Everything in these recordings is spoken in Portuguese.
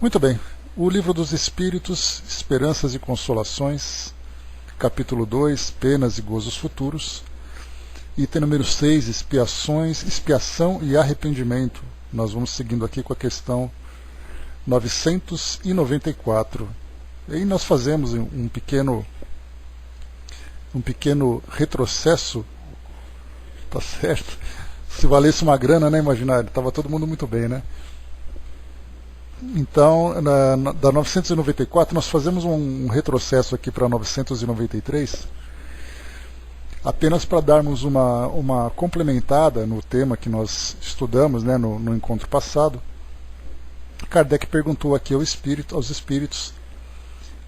Muito bem, o Livro dos Espíritos, Esperanças e Consolações, capítulo 2, Penas e Gozos Futuros, item número 6, Expiação e Arrependimento. Nós vamos seguindo aqui com a questão 994. E aí nós fazemos um pequeno retrocesso, tá certo? Se valesse uma grana, né, imaginário? Estava todo mundo muito bem, né? Então, da 994, nós fazemos um retrocesso aqui para 993, apenas para darmos uma complementada no tema que nós estudamos, né, no encontro passado. Kardec perguntou aqui aos espíritos: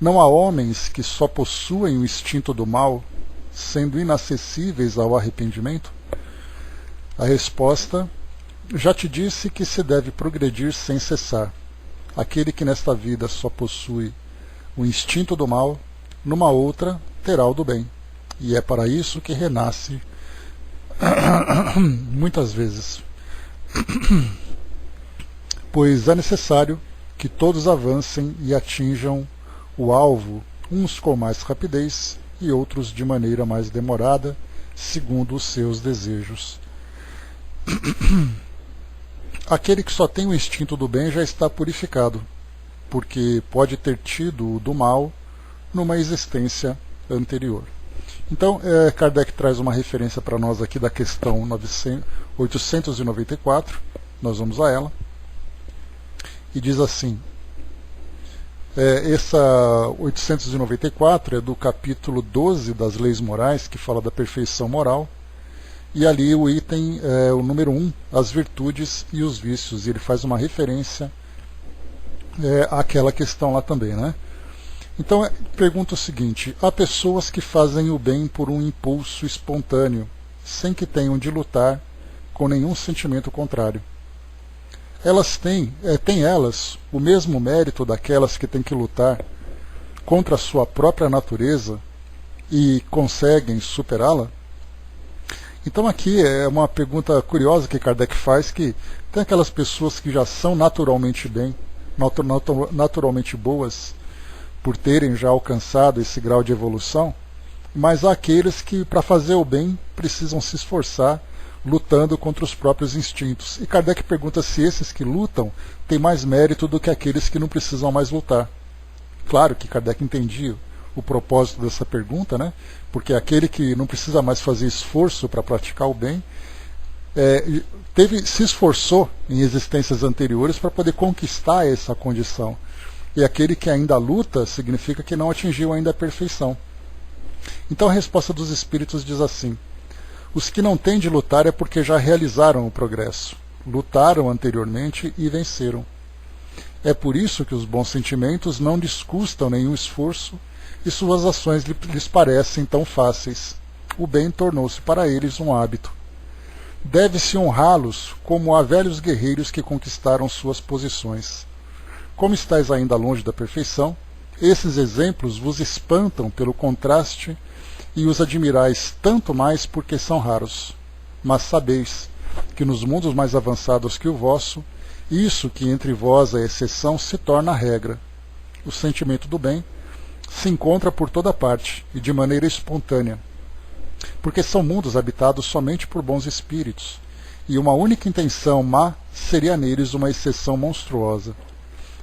não há homens que só possuem o instinto do mal, sendo inacessíveis ao arrependimento? A resposta: já te disse que se deve progredir sem cessar. Aquele que nesta vida só possui o instinto do mal, numa outra terá o do bem. E é para isso que renasce muitas vezes. Pois é necessário que todos avancem e atinjam o alvo, uns com mais rapidez e outros de maneira mais demorada, segundo os seus desejos. Aquele que só tem o instinto do bem já está purificado, porque pode ter tido o do mal numa existência anterior. Então, Kardec traz uma referência para nós aqui da questão 894, nós vamos a ela, e diz assim, essa 894 é do capítulo 12 das Leis Morais, que fala da perfeição moral, e ali o item, o número 1, as virtudes e os vícios. E ele faz uma referência àquela questão lá também, né? Então, pergunta o seguinte: há pessoas que fazem o bem por um impulso espontâneo, sem que tenham de lutar com nenhum sentimento contrário. Elas têm elas o mesmo mérito daquelas que têm que lutar contra a sua própria natureza e conseguem superá-la? Então aqui é uma pergunta curiosa que Kardec faz, que tem aquelas pessoas que já são naturalmente naturalmente boas, por terem já alcançado esse grau de evolução, mas há aqueles que, para fazer o bem, precisam se esforçar, lutando contra os próprios instintos. E Kardec pergunta se esses que lutam têm mais mérito do que aqueles que não precisam mais lutar. Claro que Kardec entendia o propósito dessa pergunta, né? Porque aquele que não precisa mais fazer esforço para praticar o bem, se esforçou em existências anteriores para poder conquistar essa condição. E aquele que ainda luta significa que não atingiu ainda a perfeição. Então a resposta dos espíritos diz assim: os que não têm de lutar é porque já realizaram o progresso, lutaram anteriormente e venceram. É por isso que os bons sentimentos não lhes custam nenhum esforço e suas ações lhes parecem tão fáceis. O bem tornou-se para eles um hábito. Deve-se honrá-los como a velhos guerreiros que conquistaram suas posições. Como estáis ainda longe da perfeição, esses exemplos vos espantam pelo contraste e os admirais tanto mais porque são raros. Mas sabeis que nos mundos mais avançados que o vosso, isso que entre vós é exceção se torna a regra. O sentimento do bem se encontra por toda parte e de maneira espontânea, porque são mundos habitados somente por bons espíritos, e uma única intenção má seria neles uma exceção monstruosa.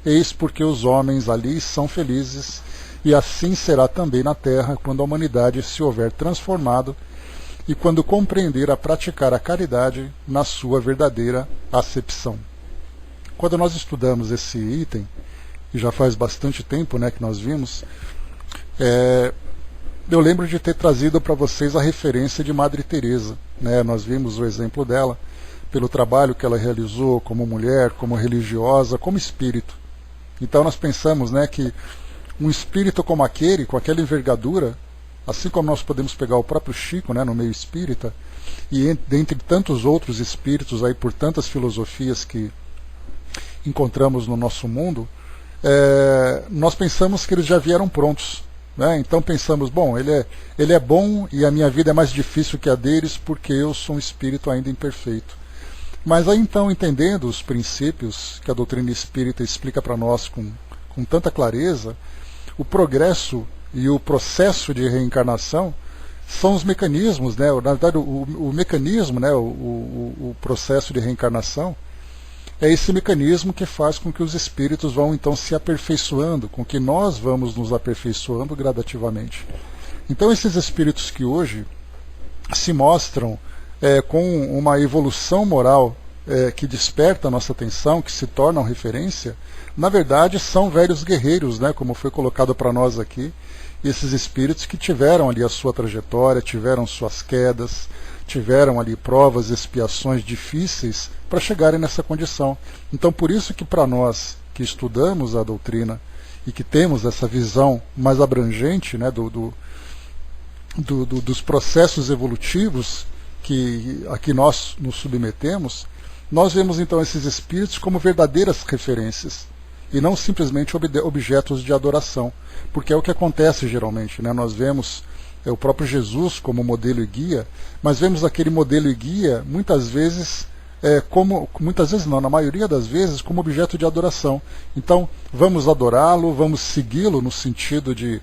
Eis porque os homens ali são felizes, e assim será também na terra quando a humanidade se houver transformado e quando compreender a praticar a caridade na sua verdadeira acepção. Quando nós estudamos esse item, e já faz bastante tempo, né, que nós vimos, eu lembro de ter trazido para vocês a referência de Madre Teresa, né? Nós vimos o exemplo dela pelo trabalho que ela realizou como mulher, como religiosa, como espírito. Então nós pensamos, né, que um espírito como aquele, com aquela envergadura, assim como nós podemos pegar o próprio Chico, né, no meio espírita, e dentre tantos outros espíritos aí por tantas filosofias que encontramos no nosso mundo, nós pensamos que eles já vieram prontos, né? Então pensamos, bom, ele é bom e a minha vida é mais difícil que a deles porque eu sou um espírito ainda imperfeito. Mas aí então, entendendo os princípios que a doutrina espírita explica para nós com tanta clareza, o progresso e o processo de reencarnação são os mecanismos, né? Na verdade, o mecanismo, né? O processo de reencarnação é esse mecanismo que faz com que os espíritos vão então se aperfeiçoando, com que nós vamos nos aperfeiçoando gradativamente. Então esses espíritos que hoje se mostram com uma evolução moral que desperta a nossa atenção, que se tornam referência, na verdade são velhos guerreiros, né, como foi colocado para nós aqui, esses espíritos que tiveram ali a sua trajetória, tiveram suas quedas, tiveram ali provas e expiações difíceis para chegarem nessa condição. Então por isso que para nós que estudamos a doutrina e que temos essa visão mais abrangente, né, dos processos evolutivos a que nós nos submetemos, nós vemos então esses espíritos como verdadeiras referências e não simplesmente objetos de adoração, porque é o que acontece geralmente, né? Nós vemos o próprio Jesus como modelo e guia, mas vemos aquele modelo e guia muitas vezes na maioria das vezes, como objeto de adoração. Então, vamos adorá-lo, vamos segui-lo no sentido de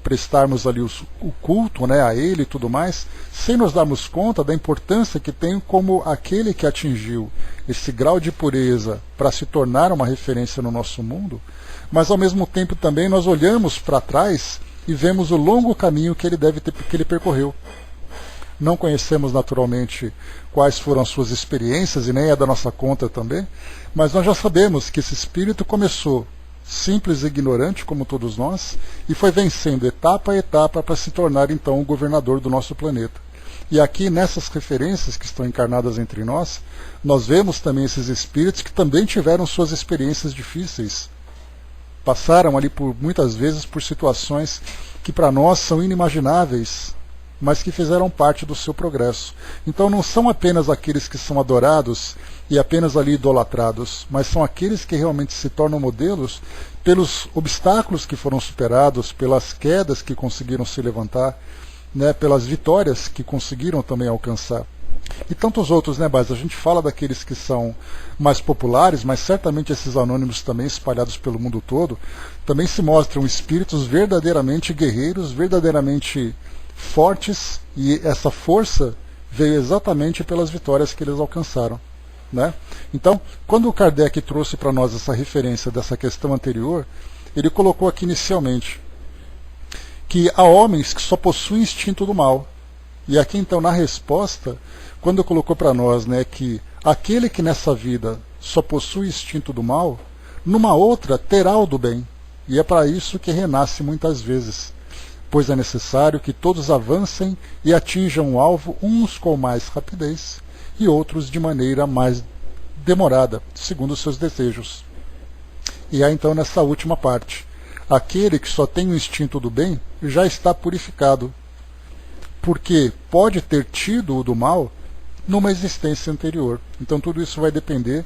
prestarmos ali o culto, né, a ele e tudo mais, sem nos darmos conta da importância que tem como aquele que atingiu esse grau de pureza para se tornar uma referência no nosso mundo, mas ao mesmo tempo também nós olhamos para trás e vemos o longo caminho que ele percorreu. Não conhecemos naturalmente quais foram as suas experiências e nem é da nossa conta também, mas nós já sabemos que esse espírito começou simples e ignorante como todos nós e foi vencendo etapa a etapa para se tornar então o governador do nosso planeta. E aqui nessas referências que estão encarnadas entre nós, nós vemos também esses espíritos que também tiveram suas experiências difíceis. Passaram ali muitas vezes por situações que para nós são inimagináveis, mas que fizeram parte do seu progresso. Então não são apenas aqueles que são adorados e apenas ali idolatrados, mas são aqueles que realmente se tornam modelos pelos obstáculos que foram superados, pelas quedas que conseguiram se levantar, né, pelas vitórias que conseguiram também alcançar. E tantos outros, né, Baz? A gente fala daqueles que são mais populares, mas certamente esses anônimos também espalhados pelo mundo todo, também se mostram espíritos verdadeiramente guerreiros, verdadeiramente fortes, e essa força veio exatamente pelas vitórias que eles alcançaram, né? Então, quando o Kardec trouxe para nós essa referência dessa questão anterior, ele colocou aqui inicialmente que há homens que só possuem instinto do mal. E aqui então na resposta, quando colocou para nós, né, que aquele que nessa vida só possui instinto do mal, numa outra terá o do bem. E é para isso que renasce muitas vezes, pois é necessário que todos avancem e atinjam o alvo, uns com mais rapidez e outros de maneira mais demorada, segundo os seus desejos. E há então nessa última parte, aquele que só tem o instinto do bem já está purificado, porque pode ter tido o do mal numa existência anterior. Então tudo isso vai depender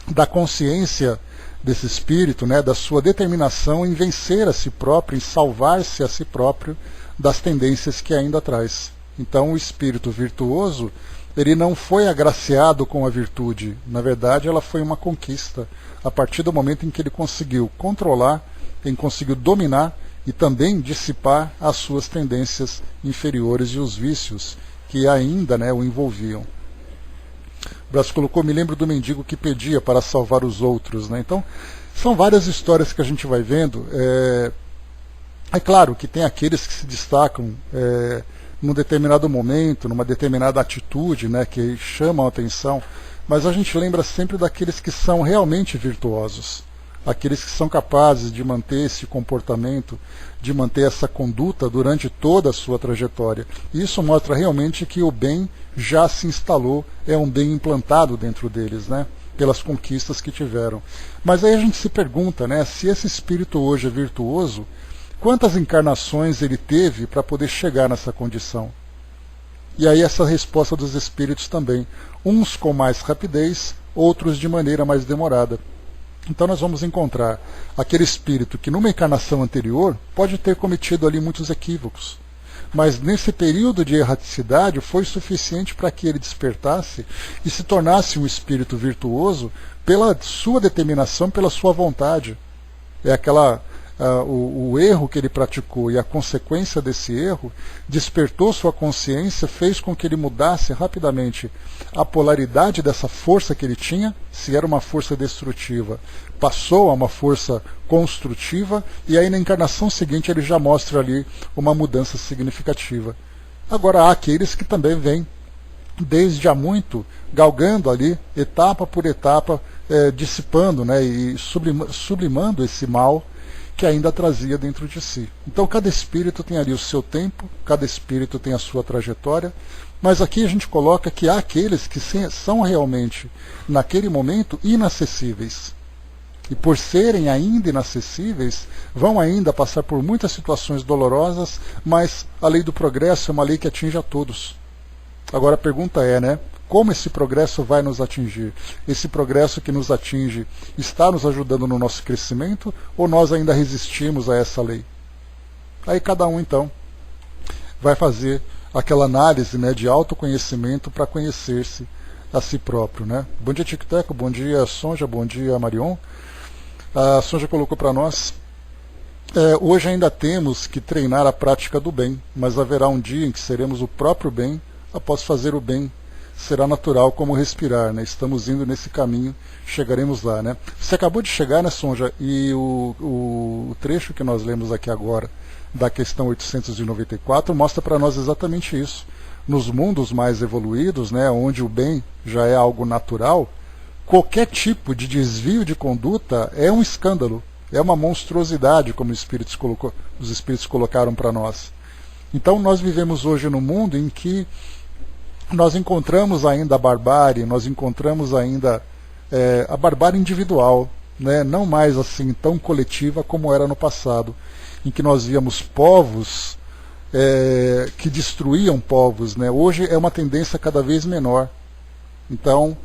da consciência desse espírito, né, da sua determinação em vencer a si próprio, em salvar-se a si próprio das tendências que ainda traz. Então o espírito virtuoso, ele não foi agraciado com a virtude, na verdade ela foi uma conquista, a partir do momento em que ele conseguiu controlar, em conseguiu dominar e também dissipar as suas tendências inferiores e os vícios que ainda, né, o envolviam. Brás colocou, me lembro do mendigo que pedia para salvar os outros, né? Então, são várias histórias que a gente vai vendo. É claro que tem aqueles que se destacam num determinado momento, numa determinada atitude, né, que chamam a atenção, mas a gente lembra sempre daqueles que são realmente virtuosos, aqueles que são capazes de manter esse comportamento, de manter essa conduta durante toda a sua trajetória. Isso mostra realmente que o bem já se instalou, é um bem implantado dentro deles, né, pelas conquistas que tiveram. Mas aí a gente se pergunta, né, se esse espírito hoje é virtuoso, quantas encarnações ele teve para poder chegar nessa condição? E aí essa resposta dos espíritos também, uns com mais rapidez, outros de maneira mais demorada. Então nós vamos encontrar aquele espírito que numa encarnação anterior pode ter cometido ali muitos equívocos, mas nesse período de erraticidade foi suficiente para que ele despertasse e se tornasse um espírito virtuoso pela sua determinação, pela sua vontade. É o erro que ele praticou e a consequência desse erro despertou sua consciência, fez com que ele mudasse rapidamente a polaridade dessa força que ele tinha. Se era uma força destrutiva, passou a uma força construtiva, e aí na encarnação seguinte ele já mostra ali uma mudança significativa. Agora há aqueles que também vêm desde há muito, galgando ali, etapa por etapa, dissipando, né, e sublimando esse mal que ainda trazia dentro de si. Então cada espírito tem ali o seu tempo, cada espírito tem a sua trajetória, mas aqui a gente coloca que há aqueles que são realmente, naquele momento, inacessíveis. E por serem ainda inacessíveis, vão ainda passar por muitas situações dolorosas, mas a lei do progresso é uma lei que atinge a todos. Agora a pergunta é, né? Como esse progresso vai nos atingir? Esse progresso que nos atinge está nos ajudando no nosso crescimento ou nós ainda resistimos a essa lei? Aí cada um então vai fazer aquela análise, né, de autoconhecimento para conhecer-se a si próprio, né? Bom dia, Tico Teco, bom dia, Sonja, bom dia, Marion. A Sonja colocou para nós: hoje ainda temos que treinar a prática do bem, mas haverá um dia em que seremos o próprio bem. Após fazer o bem, será natural como respirar, né? Estamos indo nesse caminho, chegaremos lá, né? Você acabou de chegar, né, Sonja? E o trecho que nós lemos aqui agora, da questão 894, mostra para nós exatamente isso. Nos mundos mais evoluídos, né, onde o bem já é algo natural, qualquer tipo de desvio de conduta é um escândalo, é uma monstruosidade, como os espíritos colocaram para nós. Então nós vivemos hoje num mundo em que nós encontramos ainda a barbárie, nós encontramos ainda a barbárie individual, né? Não mais assim tão coletiva como era no passado, em que nós víamos povos que destruíam povos, né? Hoje é uma tendência cada vez menor. Então,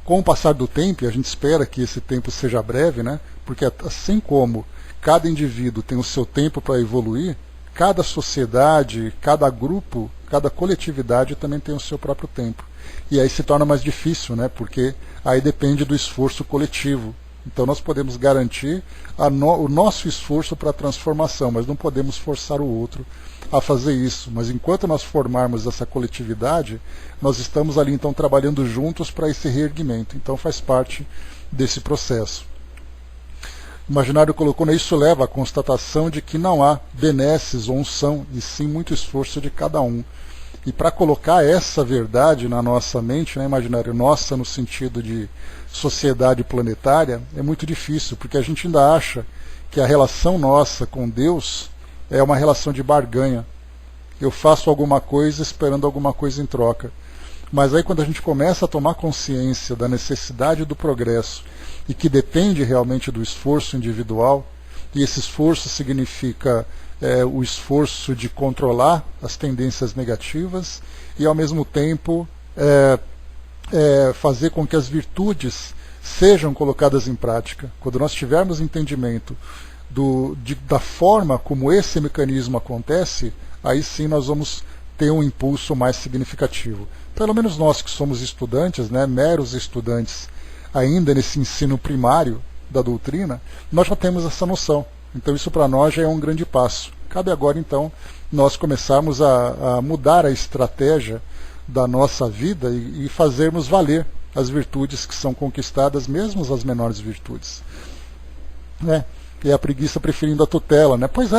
com o passar do tempo, e a gente espera que esse tempo seja breve, né? Porque assim como cada indivíduo tem o seu tempo para evoluir, cada sociedade, cada grupo, cada coletividade também tem o seu próprio tempo. E aí se torna mais difícil, né? Porque aí depende do esforço coletivo. Então nós podemos garantir o nosso esforço para a transformação, mas não podemos forçar o outro a fazer isso. Mas enquanto nós formarmos essa coletividade, nós estamos ali então trabalhando juntos para esse reerguimento. Então faz parte desse processo. O Imaginário colocou, né, isso leva à constatação de que não há benesses ou unção, e sim muito esforço de cada um. E para colocar essa verdade na nossa mente, né, Imaginário, nossa no sentido de sociedade planetária, é muito difícil, porque a gente ainda acha que a relação nossa com Deus é uma relação de barganha. Eu faço alguma coisa esperando alguma coisa em troca. Mas aí quando a gente começa a tomar consciência da necessidade do progresso e que depende realmente do esforço individual, e esse esforço significa o esforço de controlar as tendências negativas e ao mesmo tempo fazer com que as virtudes sejam colocadas em prática. Quando nós tivermos entendimento da forma como esse mecanismo acontece, aí sim nós vamos ter um impulso mais significativo. Pelo menos nós que somos estudantes, né, meros estudantes, ainda nesse ensino primário da doutrina, nós já temos essa noção. Então isso para nós já é um grande passo. Cabe agora então nós começarmos a mudar a estratégia da nossa vida e fazermos valer as virtudes que são conquistadas, mesmo as menores virtudes. Né? E a preguiça preferindo a tutela. Né? Pois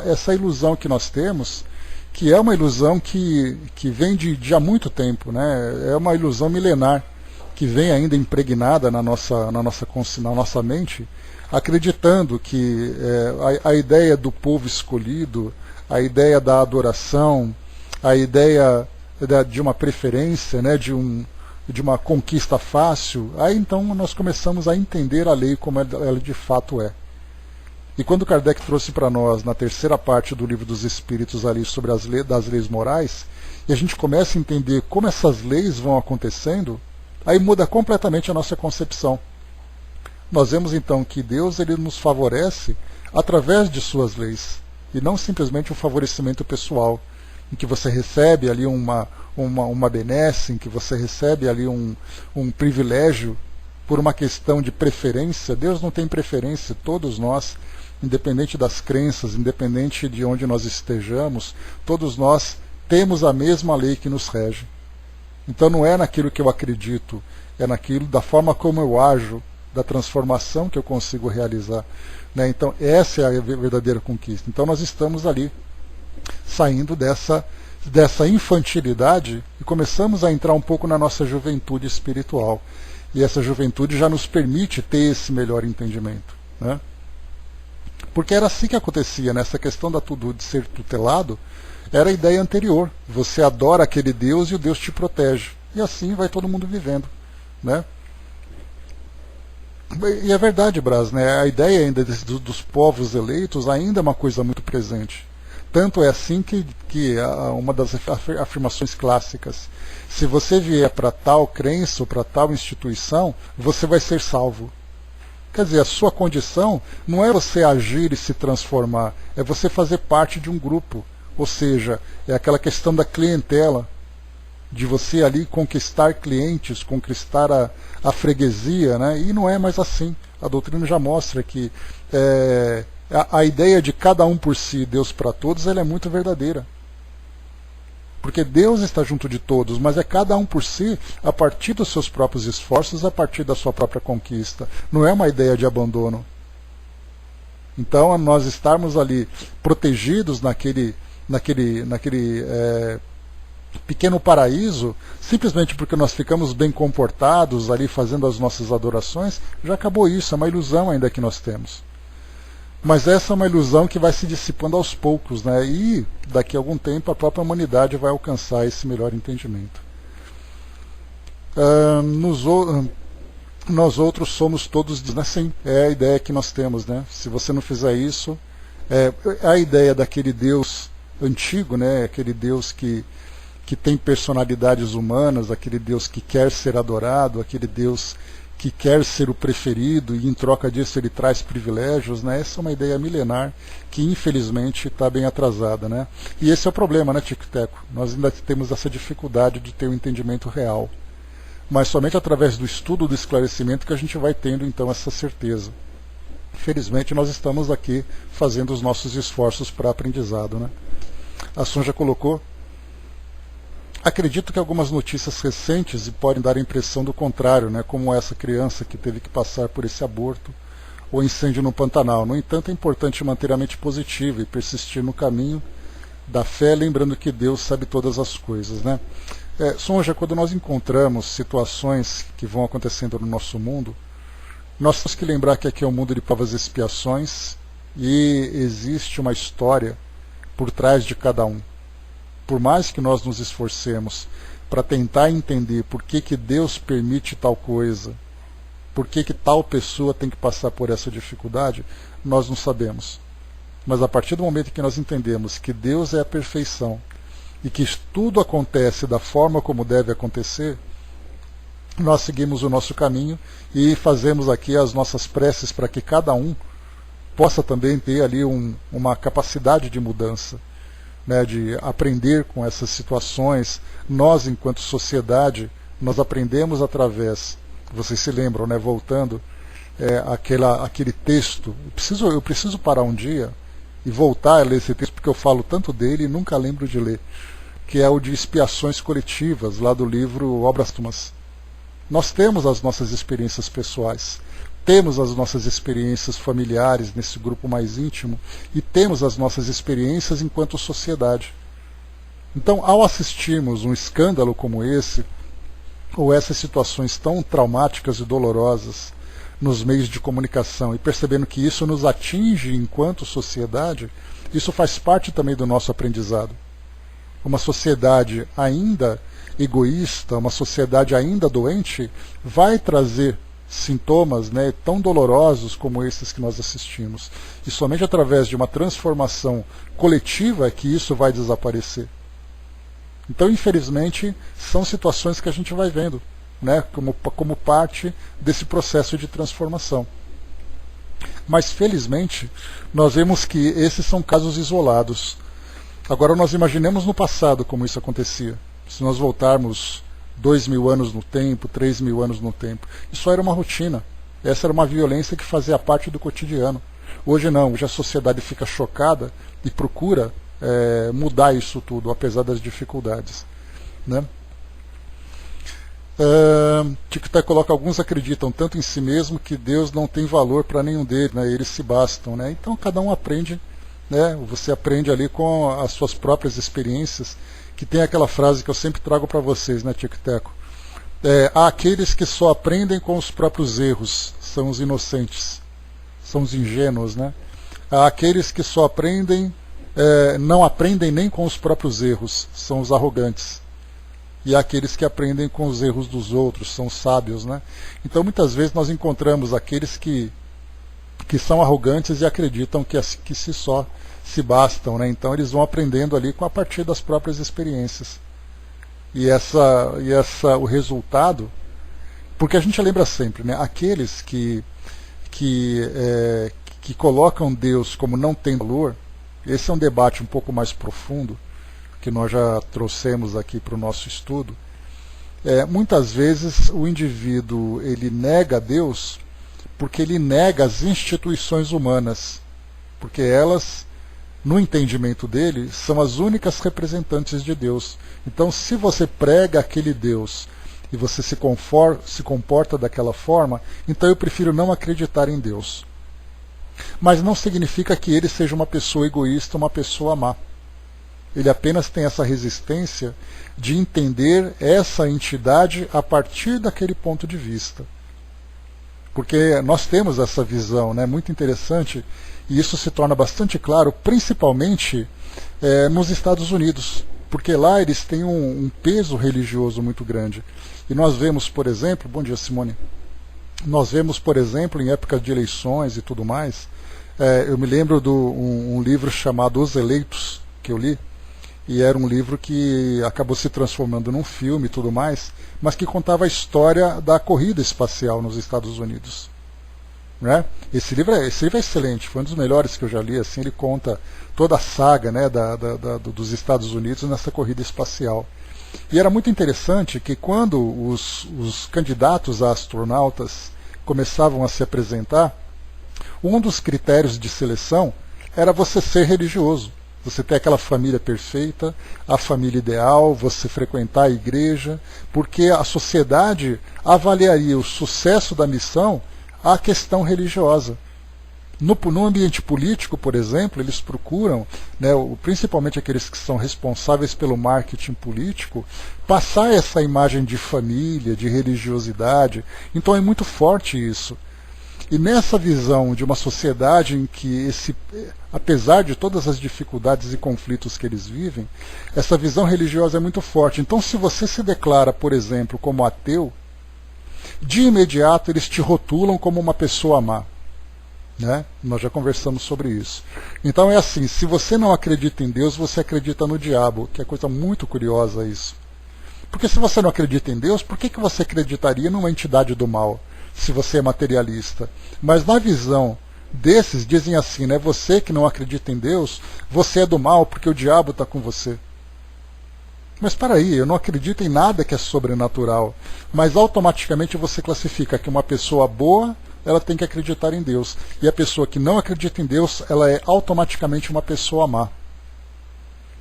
essa ilusão que nós temos, que é uma ilusão que vem de há muito tempo, né? É uma ilusão milenar, que vem ainda impregnada na nossa mente, acreditando que a ideia do povo escolhido, a ideia da adoração, a ideia de uma preferência, né, de uma conquista fácil, aí então nós começamos a entender a lei como ela de fato é. E quando Kardec trouxe para nós, na terceira parte do Livro dos Espíritos, ali sobre das leis morais, e a gente começa a entender como essas leis vão acontecendo, aí muda completamente a nossa concepção. Nós vemos então que Deus ele nos favorece através de suas leis. e não simplesmente um favorecimento pessoal, em que você recebe ali uma benesse, em que você recebe ali um privilégio por uma questão de preferência. Deus não tem preferência, todos nós, independente das crenças, independente de onde nós estejamos, todos nós temos a mesma lei que nos rege. Então não é naquilo que eu acredito, é naquilo da forma como eu ajo, da transformação que eu consigo realizar. Né? Então essa é a verdadeira conquista. Então nós estamos ali, saindo dessa infantilidade e começamos a entrar um pouco na nossa juventude espiritual. E essa juventude já nos permite ter esse melhor entendimento. Né? Porque era assim que acontecia, nessa questão de ser tutelado, era a ideia anterior. Você adora aquele Deus e o Deus te protege. E assim vai todo mundo vivendo. Né? E é verdade, Braz, né? A ideia ainda dos povos eleitos ainda é uma coisa muito presente. Tanto é assim que uma das afirmações clássicas, se você vier para tal crença ou para tal instituição, você vai ser salvo. Quer dizer, a sua condição não é você agir e se transformar, é você fazer parte de um grupo. Ou seja, é aquela questão da clientela, de você ali conquistar clientes, conquistar a freguesia, né? E não é mais assim. A doutrina já mostra que a ideia de cada um por si, Deus para todos, ela é muito verdadeira. Porque Deus está junto de todos, mas é cada um por si, a partir dos seus próprios esforços, a partir da sua própria conquista. Não é uma ideia de abandono. Então, nós estarmos ali protegidos naquele pequeno paraíso, simplesmente porque nós ficamos bem comportados ali fazendo as nossas adorações, já acabou isso, é uma ilusão ainda que nós temos. Mas essa é uma ilusão que vai se dissipando aos poucos, né? E daqui a algum tempo a própria humanidade vai alcançar esse melhor entendimento. Nós outros somos todos, assim, é a ideia que nós temos, né? Se você não fizer isso, é a ideia daquele Deus antigo, né? Aquele Deus que tem personalidades humanas, aquele Deus que quer ser adorado, aquele Deus que quer ser o preferido e em troca disso ele traz privilégios, né? Essa é uma ideia milenar que infelizmente está bem atrasada, né? E esse é o problema, né, Tico e Teco? Nós ainda temos essa dificuldade de ter um entendimento real. Mas somente através do estudo, do esclarecimento, que a gente vai tendo então essa certeza. Felizmente nós estamos aqui fazendo os nossos esforços para aprendizado, né? A Sonja colocou: acredito que algumas notícias recentes podem dar a impressão do contrário, né, como essa criança que teve que passar por esse aborto ou incêndio no Pantanal. No entanto, é importante manter a mente positiva e persistir no caminho da fé, lembrando que Deus sabe todas as coisas. Né? Sonja, quando nós encontramos situações que vão acontecendo no nosso mundo, nós temos que lembrar que aqui é um mundo de provas e expiações e existe uma história por trás de cada um. Por mais que nós nos esforcemos para tentar entender por que Deus permite tal coisa, por que tal pessoa tem que passar por essa dificuldade, nós não sabemos. Mas a partir do momento que nós entendemos que Deus é a perfeição e que tudo acontece da forma como deve acontecer, nós seguimos o nosso caminho e fazemos aqui as nossas preces para que cada um possa também ter ali uma capacidade de mudança. Né, de aprender com essas situações. Nós, enquanto sociedade, nós aprendemos através, vocês se lembram, né, voltando, aquele texto, eu preciso parar um dia e voltar a ler esse texto, porque eu falo tanto dele e nunca lembro de ler, que é o de expiações coletivas, lá do livro Obras Póstumas. Nós temos as nossas experiências pessoais, temos as nossas experiências familiares nesse grupo mais íntimo e temos as nossas experiências enquanto sociedade. Então, ao assistirmos um escândalo como esse, ou essas situações tão traumáticas e dolorosas nos meios de comunicação, e percebendo que isso nos atinge enquanto sociedade, isso faz parte também do nosso aprendizado. Uma sociedade ainda egoísta, uma sociedade ainda doente, vai trazer sintomas, né, tão dolorosos como esses que nós assistimos. E somente através de uma transformação coletiva é que isso vai desaparecer. Então, infelizmente, são situações que a gente vai vendo, né, como parte desse processo de transformação. Mas, felizmente, nós vemos que esses são casos isolados. Agora, nós imaginemos no passado como isso acontecia. Se nós voltarmos 2.000 anos no tempo, 3.000 anos no tempo, isso era uma rotina. Essa era uma violência que fazia parte do cotidiano. Hoje não, hoje a sociedade fica chocada e procura mudar isso tudo, apesar das dificuldades, né? Tic-Tac coloca: alguns acreditam tanto em si mesmo que Deus não tem valor para nenhum deles, né? Eles se bastam, né? Então cada um aprende, né? Você aprende ali com as suas próprias experiências, que tem aquela frase que eu sempre trago para vocês, né, Tic-Tac? Há aqueles que só aprendem com os próprios erros, são os inocentes, são os ingênuos, né? Há aqueles que só aprendem, não aprendem nem com os próprios erros, são os arrogantes. E há aqueles que aprendem com os erros dos outros, são sábios, né? Então muitas vezes nós encontramos aqueles que são arrogantes e acreditam que só se bastam, né? Então eles vão aprendendo ali a partir das próprias experiências. E o resultado, porque a gente lembra sempre, né? Aqueles que colocam Deus como não tem valor, esse é um debate um pouco mais profundo, que nós já trouxemos aqui para o nosso estudo. Muitas vezes o indivíduo ele nega Deus porque ele nega as instituições humanas, porque elas, no entendimento dele, são as únicas representantes de Deus. Então, se você prega aquele Deus e você se comporta daquela forma, então eu prefiro não acreditar em Deus. Mas não significa que ele seja uma pessoa egoísta, uma pessoa má. Ele apenas tem essa resistência de entender essa entidade a partir daquele ponto de vista. Porque nós temos essa visão, né, muito interessante, e isso se torna bastante claro, principalmente nos Estados Unidos, porque lá eles têm um peso religioso muito grande. E nós vemos, por exemplo, bom dia Simone, nós vemos, por exemplo, em épocas de eleições e tudo mais, eu me lembro de um livro chamado Os Eleitos, que eu li, e era um livro que acabou se transformando num filme e tudo mais, mas que contava a história da corrida espacial nos Estados Unidos, né? Esse livro é excelente, foi um dos melhores que eu já li. Assim, ele conta toda a saga, né, dos Estados Unidos nessa corrida espacial. E era muito interessante que quando os candidatos a astronautas começavam a se apresentar, um dos critérios de seleção era você ser religioso. Você ter aquela família perfeita, a família ideal, você frequentar a igreja, porque a sociedade avaliaria o sucesso da missão à questão religiosa. No ambiente político, por exemplo, eles procuram, né, principalmente aqueles que são responsáveis pelo marketing político, passar essa imagem de família, de religiosidade. Então é muito forte isso. E nessa visão de uma sociedade em que, apesar de todas as dificuldades e conflitos que eles vivem, essa visão religiosa é muito forte. Então, se você se declara, por exemplo, como ateu, de imediato eles te rotulam como uma pessoa má, né? Nós já conversamos sobre isso. Então é assim, se você não acredita em Deus, você acredita no diabo, que é coisa muito curiosa isso. Porque se você não acredita em Deus, por que você acreditaria numa entidade do mal? Se você é materialista. Mas na visão desses, dizem assim, né? Você que não acredita em Deus, você é do mal porque o diabo está com você. Mas para aí, eu não acredito em nada que é sobrenatural. Mas automaticamente você classifica que uma pessoa boa, ela tem que acreditar em Deus. E a pessoa que não acredita em Deus, ela é automaticamente uma pessoa má.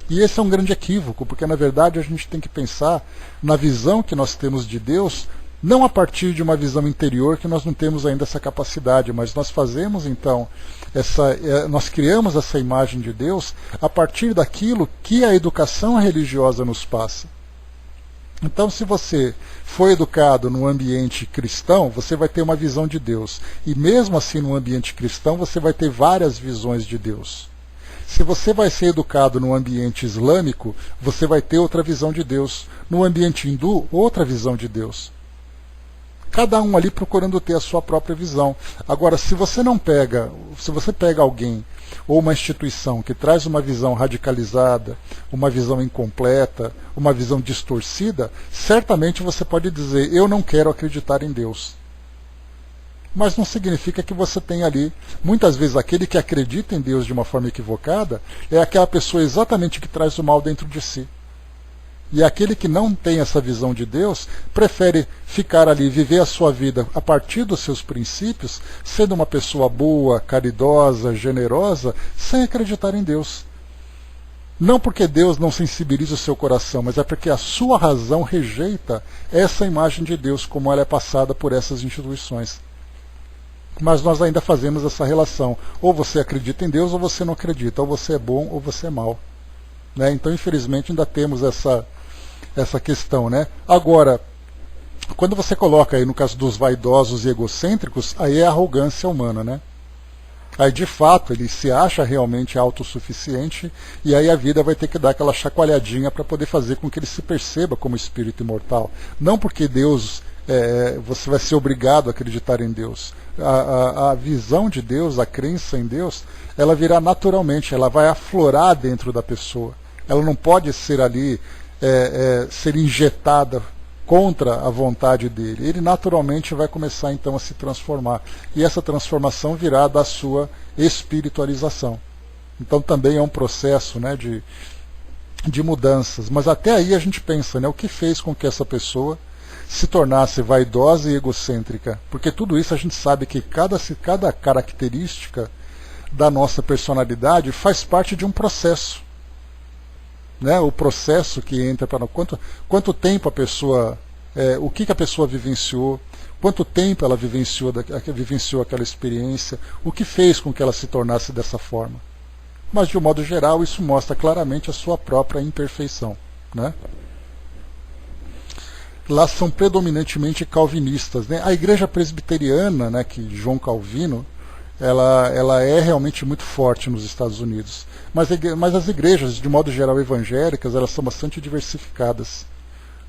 E esse é um grande equívoco, porque na verdade a gente tem que pensar na visão que nós temos de Deus, não a partir de uma visão interior, que nós não temos ainda essa capacidade, mas nós fazemos então, nós criamos essa imagem de Deus a partir daquilo que a educação religiosa nos passa. Então, se você foi educado num ambiente cristão, você vai ter uma visão de Deus. E mesmo assim, no ambiente cristão, você vai ter várias visões de Deus. Se você vai ser educado no ambiente islâmico, você vai ter outra visão de Deus. No ambiente hindu, outra visão de Deus. Cada um ali procurando ter a sua própria visão. Agora, se você pega alguém ou uma instituição que traz uma visão radicalizada, uma visão incompleta, uma visão distorcida, certamente você pode dizer, eu não quero acreditar em Deus. Mas não significa que você tem ali, muitas vezes aquele que acredita em Deus de uma forma equivocada, é aquela pessoa exatamente que traz o mal dentro de si. E aquele que não tem essa visão de Deus, prefere ficar ali, viver a sua vida a partir dos seus princípios, sendo uma pessoa boa, caridosa, generosa, sem acreditar em Deus. Não porque Deus não sensibiliza o seu coração, mas é porque a sua razão rejeita essa imagem de Deus como ela é passada por essas instituições. Mas nós ainda fazemos essa relação. Ou você acredita em Deus ou você não acredita. Ou você é bom ou você é mau. Né? Então, infelizmente, ainda temos essa questão. Né? Agora, quando você coloca aí no caso dos vaidosos e egocêntricos, aí é a arrogância humana. Né? Aí, de fato, ele se acha realmente autossuficiente e aí a vida vai ter que dar aquela chacoalhadinha para poder fazer com que ele se perceba como espírito imortal. Não porque Deus... você vai ser obrigado a acreditar em Deus. A visão de Deus, a crença em Deus, ela virá naturalmente, ela vai aflorar dentro da pessoa. Ela não pode ser ali, ser injetada contra a vontade dele. Ele naturalmente vai começar então a se transformar. E essa transformação virá da sua espiritualização. Então também é um processo, né, de mudanças. Mas até aí a gente pensa, né, o que fez com que essa pessoa se tornasse vaidosa e egocêntrica, porque tudo isso a gente sabe que cada característica da nossa personalidade faz parte de um processo, né? O processo que entra para quanto tempo a pessoa, o que a pessoa vivenciou, quanto tempo ela vivenciou aquela experiência, o que fez com que ela se tornasse dessa forma. Mas de um modo geral isso mostra claramente a sua própria imperfeição, né? Lá são predominantemente calvinistas. Né? A igreja presbiteriana, né, que João Calvino, ela é realmente muito forte nos Estados Unidos. Mas as igrejas, de modo geral evangélicas, elas são bastante diversificadas,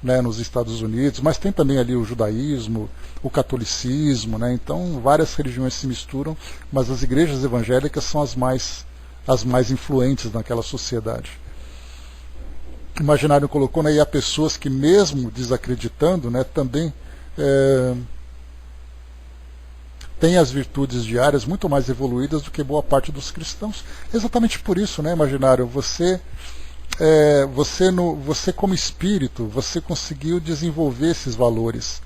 né, nos Estados Unidos. Mas tem também ali o judaísmo, o catolicismo. Né? Então várias religiões se misturam, mas as igrejas evangélicas são as mais influentes naquela sociedade. O Imaginário colocou, né, e há pessoas que mesmo desacreditando, né, também têm as virtudes diárias muito mais evoluídas do que boa parte dos cristãos. Exatamente por isso, né, Imaginário, você como espírito, você conseguiu desenvolver esses valores.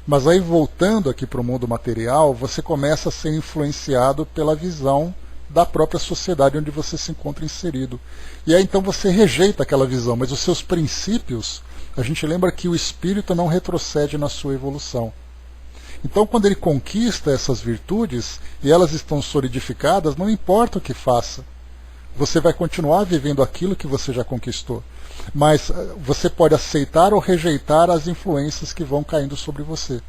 Mas aí voltando aqui para o mundo material, você começa a ser influenciado pela visão da própria sociedade onde você se encontra inserido. E aí então você rejeita aquela visão, mas os seus princípios, a gente lembra que o espírito não retrocede na sua evolução. Então quando ele conquista essas virtudes, e elas estão solidificadas, não importa o que faça, você vai continuar vivendo aquilo que você já conquistou. Mas você pode aceitar ou rejeitar as influências que vão caindo sobre você.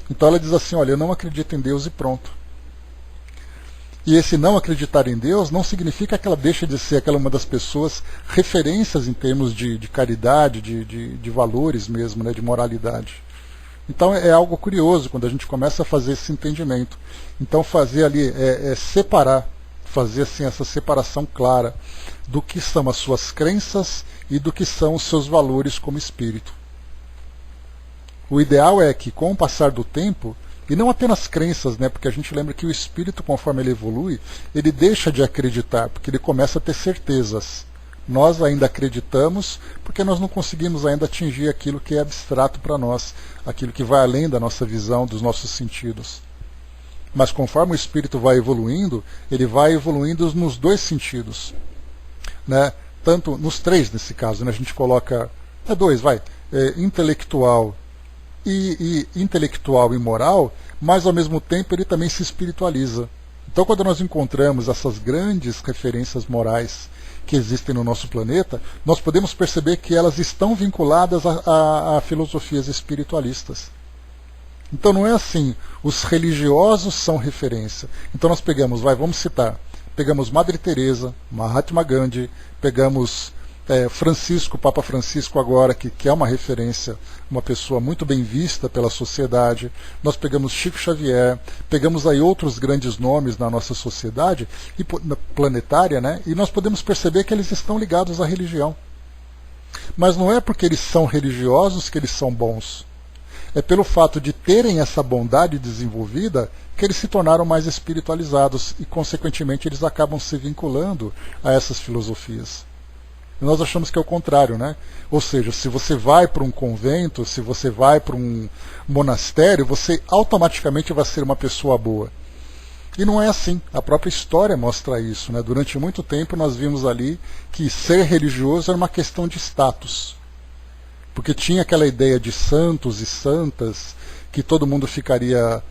Então ela diz assim, olha, eu não acredito em Deus e pronto. E esse não acreditar em Deus não significa que ela deixa de ser aquela uma das pessoas referências em termos de caridade, de valores mesmo, né, de moralidade. Então é algo curioso quando a gente começa a fazer esse entendimento. Então fazer ali, separar, fazer assim, essa separação clara do que são as suas crenças e do que são os seus valores como espírito. O ideal é que com o passar do tempo, e não apenas crenças, né? Porque a gente lembra que o espírito, conforme ele evolui, ele deixa de acreditar, porque ele começa a ter certezas. Nós ainda acreditamos porque nós não conseguimos ainda atingir aquilo que é abstrato para nós, aquilo que vai além da nossa visão, dos nossos sentidos. Mas conforme o espírito vai evoluindo, ele vai evoluindo nos dois sentidos. Né? Tanto nos três nesse caso, né? A gente coloca intelectual e intelectual e moral, mas ao mesmo tempo ele também se espiritualiza. Então quando nós encontramos essas grandes referências morais que existem no nosso planeta, nós podemos perceber que elas estão vinculadas a filosofias espiritualistas. Então não é assim, os religiosos são referência. Então nós vamos citar, pegamos Madre Teresa, Mahatma Gandhi, pegamos Francisco, Papa Francisco agora, que é uma referência, uma pessoa muito bem vista pela sociedade. Nós pegamos Chico Xavier, pegamos aí outros grandes nomes na nossa sociedade planetária, né? E nós podemos perceber que eles estão ligados à religião. Mas não é porque eles são religiosos que eles são bons. É pelo fato de terem essa bondade desenvolvida que eles se tornaram mais espiritualizados e, consequentemente, eles acabam se vinculando a essas filosofias. E nós achamos que é o contrário, né? Ou seja, se você vai para um convento, se você vai para um monastério, você automaticamente vai ser uma pessoa boa. E não é assim. A própria história mostra isso, né? Durante muito tempo nós vimos ali que ser religioso era uma questão de status. Porque tinha aquela ideia de santos e santas, que todo mundo ficaria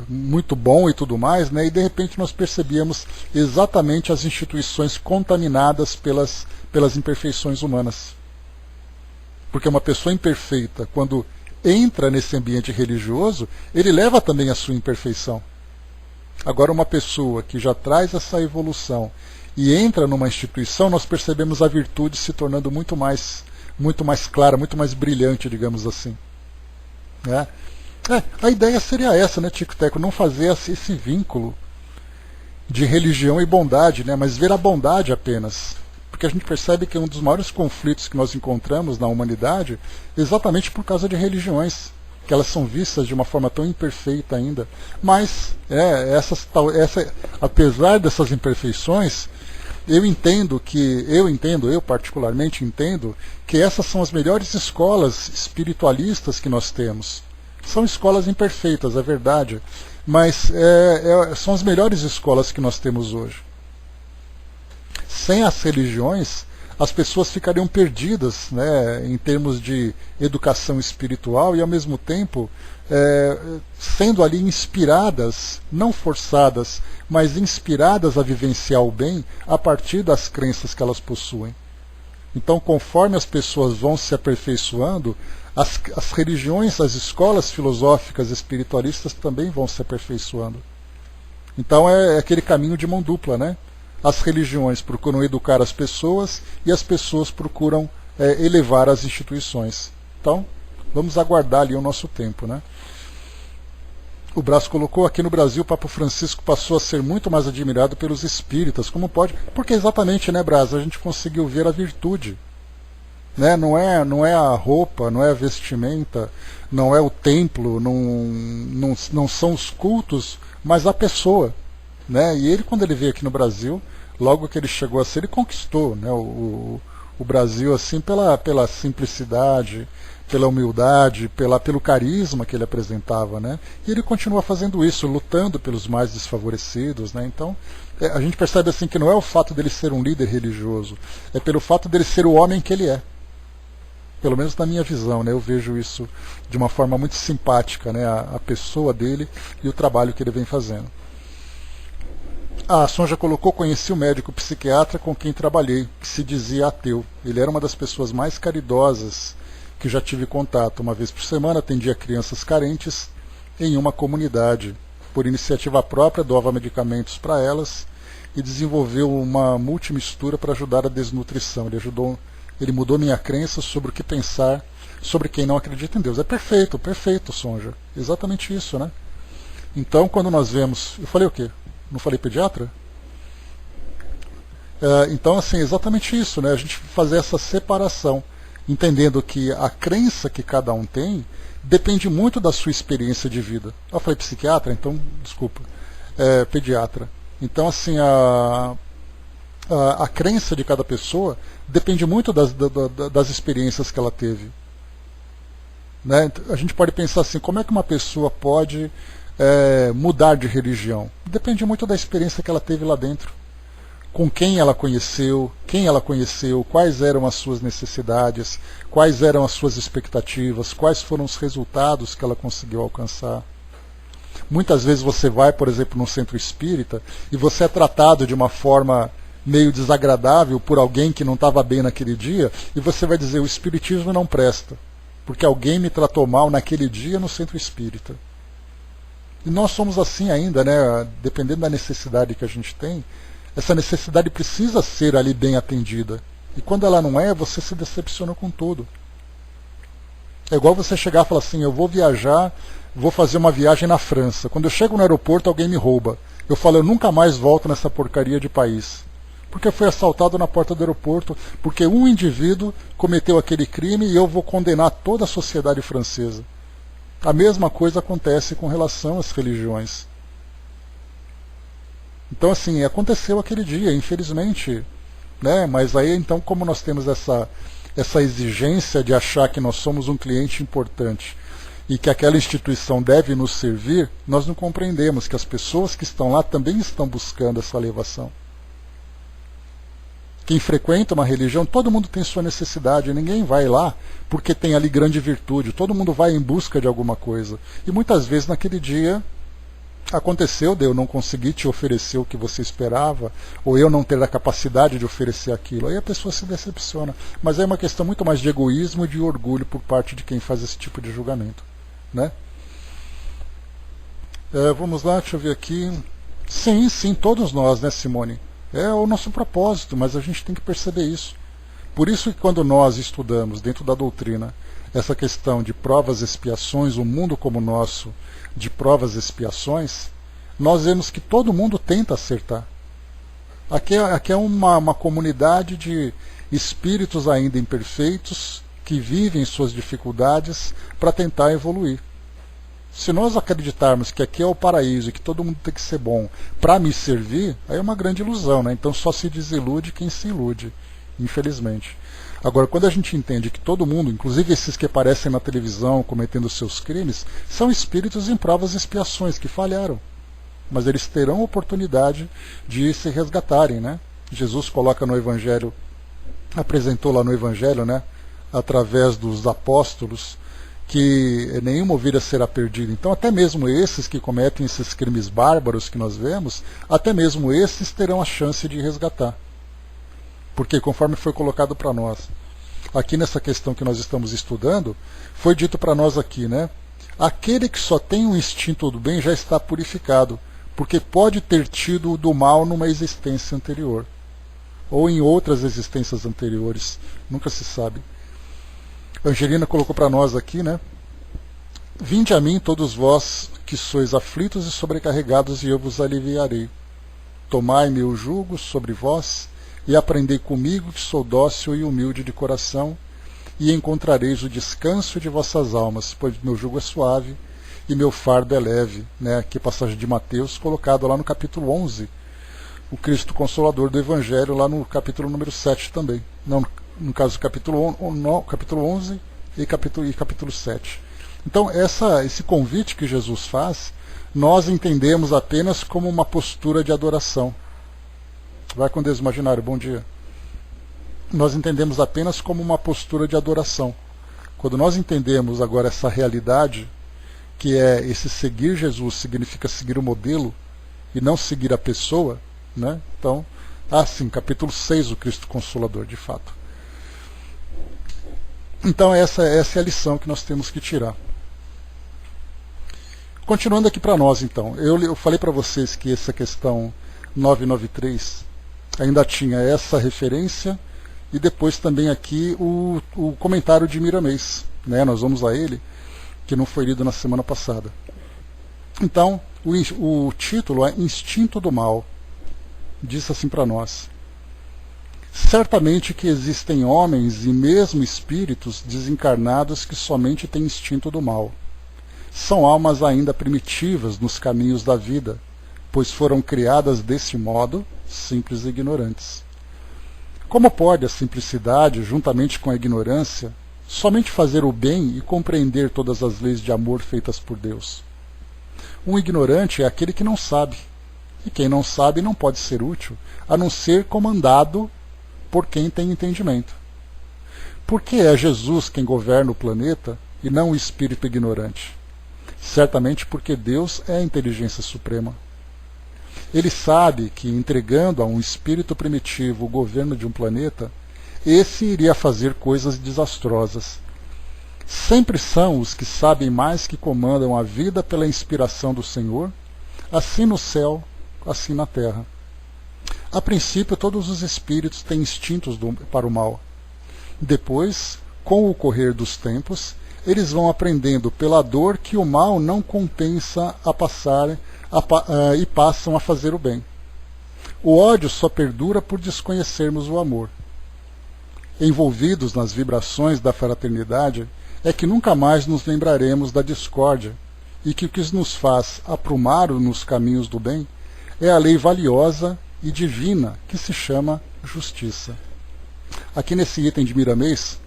muito bom e tudo mais, né? E de repente nós percebíamos exatamente as instituições contaminadas pelas imperfeições humanas. Porque uma pessoa imperfeita, quando entra nesse ambiente religioso, ele leva também a sua imperfeição. Agora, uma pessoa que já traz essa evolução e entra numa instituição, nós percebemos a virtude se tornando muito mais clara, muito mais brilhante, digamos assim. Né? A ideia seria essa, né, Tico Teco? Não fazer esse vínculo de religião e bondade, né, mas ver a bondade apenas. Porque a gente percebe que um dos maiores conflitos que nós encontramos na humanidade é exatamente por causa de religiões, que elas são vistas de uma forma tão imperfeita ainda. Mas, apesar dessas imperfeições, eu particularmente entendo que essas são as melhores escolas espiritualistas que nós temos. São escolas imperfeitas, é verdade, mas são as melhores escolas que nós temos hoje. Sem as religiões, as pessoas ficariam perdidas, né, em termos de educação espiritual e, ao mesmo tempo, sendo ali inspiradas, não forçadas, mas inspiradas a vivenciar o bem a partir das crenças que elas possuem. Então, conforme as pessoas vão se aperfeiçoando, as religiões, as escolas filosóficas espiritualistas também vão se aperfeiçoando. Então é aquele caminho de mão dupla, né? As religiões procuram educar as pessoas e as pessoas procuram elevar as instituições. Então, vamos aguardar ali o nosso tempo, né? O Brás colocou: aqui no Brasil o Papa Francisco passou a ser muito mais admirado pelos espíritas. Como pode? Porque exatamente, né, Brás, a gente conseguiu ver a virtude. Né? Não é a roupa, não é a vestimenta, não é o templo, não são os cultos, mas a pessoa. Né? E ele, quando ele veio aqui no Brasil, logo que ele chegou a ser, ele conquistou, né, o Brasil assim pela simplicidade, pela humildade, pelo carisma que ele apresentava, né? E ele continua fazendo isso, lutando pelos mais desfavorecidos, né? Então, a gente percebe assim que não é o fato dele ser um líder religioso, é pelo fato dele ser o homem que ele é. Pelo menos na minha visão, né? Eu vejo isso de uma forma muito simpática, né? A pessoa dele e o trabalho que ele vem fazendo. A Sonja colocou: conheci o médico psiquiatra com quem trabalhei, que se dizia ateu. Ele era uma das pessoas mais caridosas que já tive contato. Uma vez por semana atendia crianças carentes em uma comunidade. Por iniciativa própria, doava medicamentos para elas e desenvolveu uma multimistura para ajudar a desnutrição. Ele mudou minha crença sobre o que pensar sobre quem não acredita em Deus. É perfeito, perfeito, Sonja. Exatamente isso, né? Então, quando nós vemos... Eu falei o quê? Não falei pediatra? Então, assim, exatamente isso, né? A gente fazer essa separação, entendendo que a crença que cada um tem depende muito da sua experiência de vida. Eu falei psiquiatra, então, desculpa, pediatra. Então, assim, a crença de cada pessoa depende muito das experiências que ela teve. Né? A gente pode pensar assim: como é que uma pessoa pode mudar de religião? Depende muito da experiência que ela teve lá dentro. Com quem ela conheceu, quais eram as suas necessidades, quais eram as suas expectativas, quais foram os resultados que ela conseguiu alcançar. Muitas vezes você vai, por exemplo, num centro espírita e você é tratado de uma forma meio desagradável por alguém que não estava bem naquele dia, e você vai dizer: o espiritismo não presta, porque alguém me tratou mal naquele dia no centro espírita. E nós somos assim ainda, né? Dependendo da necessidade que a gente tem, essa necessidade precisa ser ali bem atendida. E quando ela não é, você se decepciona com tudo. É igual você chegar e falar assim: eu vou viajar, vou fazer uma viagem na França. Quando eu chego no aeroporto, alguém me rouba. Eu falo: eu nunca mais volto nessa porcaria de país. Porque foi assaltado na porta do aeroporto, porque um indivíduo cometeu aquele crime e eu vou condenar toda a sociedade francesa. A mesma coisa acontece com relação às religiões. Então, assim, aconteceu aquele dia, infelizmente, né? Mas aí, então, como nós temos essa exigência de achar que nós somos um cliente importante e que aquela instituição deve nos servir, nós não compreendemos que as pessoas que estão lá também estão buscando essa elevação. Quem frequenta uma religião, todo mundo tem sua necessidade, ninguém vai lá porque tem ali grande virtude, todo mundo vai em busca de alguma coisa. E muitas vezes naquele dia aconteceu de eu não conseguir te oferecer o que você esperava, ou eu não ter a capacidade de oferecer aquilo. Aí a pessoa se decepciona. Mas é uma questão muito mais de egoísmo e de orgulho por parte de quem faz esse tipo de julgamento, né? Vamos lá, deixa eu ver aqui. Sim, todos nós, né, Simone? É o nosso propósito, mas a gente tem que perceber isso. Por isso que quando nós estudamos dentro da doutrina essa questão de provas e expiações, um mundo como o nosso, de provas e expiações, nós vemos que todo mundo tenta acertar. Aqui é uma comunidade de espíritos ainda imperfeitos que vivem suas dificuldades para tentar evoluir. Se nós acreditarmos que aqui é o paraíso e que todo mundo tem que ser bom para me servir, aí é uma grande ilusão, né? Então só se desilude quem se ilude, infelizmente. Agora, quando a gente entende que todo mundo, inclusive esses que aparecem na televisão cometendo seus crimes, são espíritos em provas e expiações que falharam. Mas eles terão oportunidade de se resgatarem, né? Jesus coloca no Evangelho, apresentou lá no Evangelho, né, através dos apóstolos, que nenhuma ovelha será perdida. Então até mesmo esses que cometem esses crimes bárbaros que nós vemos, até mesmo esses terão a chance de resgatar. Porque conforme foi colocado para nós, aqui nessa questão que nós estamos estudando, foi dito para nós aqui, né? Aquele que só tem um instinto do bem já está purificado, porque pode ter tido o do mal numa existência anterior, ou em outras existências anteriores, nunca se sabe. Angelina colocou para nós aqui, né? Vinde a mim todos vós que sois aflitos e sobrecarregados, e eu vos aliviarei. Tomai meu jugo sobre vós, e aprendei comigo, que sou dócil e humilde de coração, e encontrareis o descanso de vossas almas, pois meu jugo é suave e meu fardo é leve. Né? Aqui passagem de Mateus, colocado lá no capítulo 11, o Cristo Consolador do Evangelho, lá no capítulo número 7 também. Não, no caso, capítulo 11 e capítulo 7. Então, esse convite que Jesus faz, nós entendemos apenas como uma postura de adoração. Vai com Deus, imaginário, bom dia. Nós entendemos apenas como uma postura de adoração. Quando nós entendemos agora essa realidade, que é esse seguir Jesus, significa seguir o modelo e não seguir a pessoa, né? Então, sim, capítulo 6, o Cristo Consolador, de fato. Então essa é a lição que nós temos que tirar. Continuando aqui para nós, então. Eu falei para vocês que essa questão 993 ainda tinha essa referência, e depois também aqui o comentário de Miramês. Né? Nós vamos a ele, que não foi lido na semana passada. Então, o título é Instinto do Mal. Diz assim para nós: certamente que existem homens e mesmo espíritos desencarnados que somente têm instinto do mal. São almas ainda primitivas nos caminhos da vida, pois foram criadas desse modo, simples e ignorantes. Como pode a simplicidade, juntamente com a ignorância, somente fazer o bem e compreender todas as leis de amor feitas por Deus? Um ignorante é aquele que não sabe, e quem não sabe não pode ser útil, a não ser comandado por quem tem entendimento. Por que é Jesus quem governa o planeta e não o espírito ignorante? Certamente porque Deus é a inteligência suprema. Ele sabe que, entregando a um espírito primitivo o governo de um planeta, esse iria fazer coisas desastrosas. Sempre são os que sabem mais que comandam a vida pela inspiração do Senhor, assim no céu, assim na terra. A princípio, todos os espíritos têm instintos para o mal. Depois, com o correr dos tempos, eles vão aprendendo pela dor que o mal não compensa e passam a fazer o bem. O ódio só perdura por desconhecermos o amor. Envolvidos nas vibrações da fraternidade, é que nunca mais nos lembraremos da discórdia, e que o que nos faz aprumar nos caminhos do bem é a lei valiosa e divina que se chama justiça. Aqui nesse item de Miramês,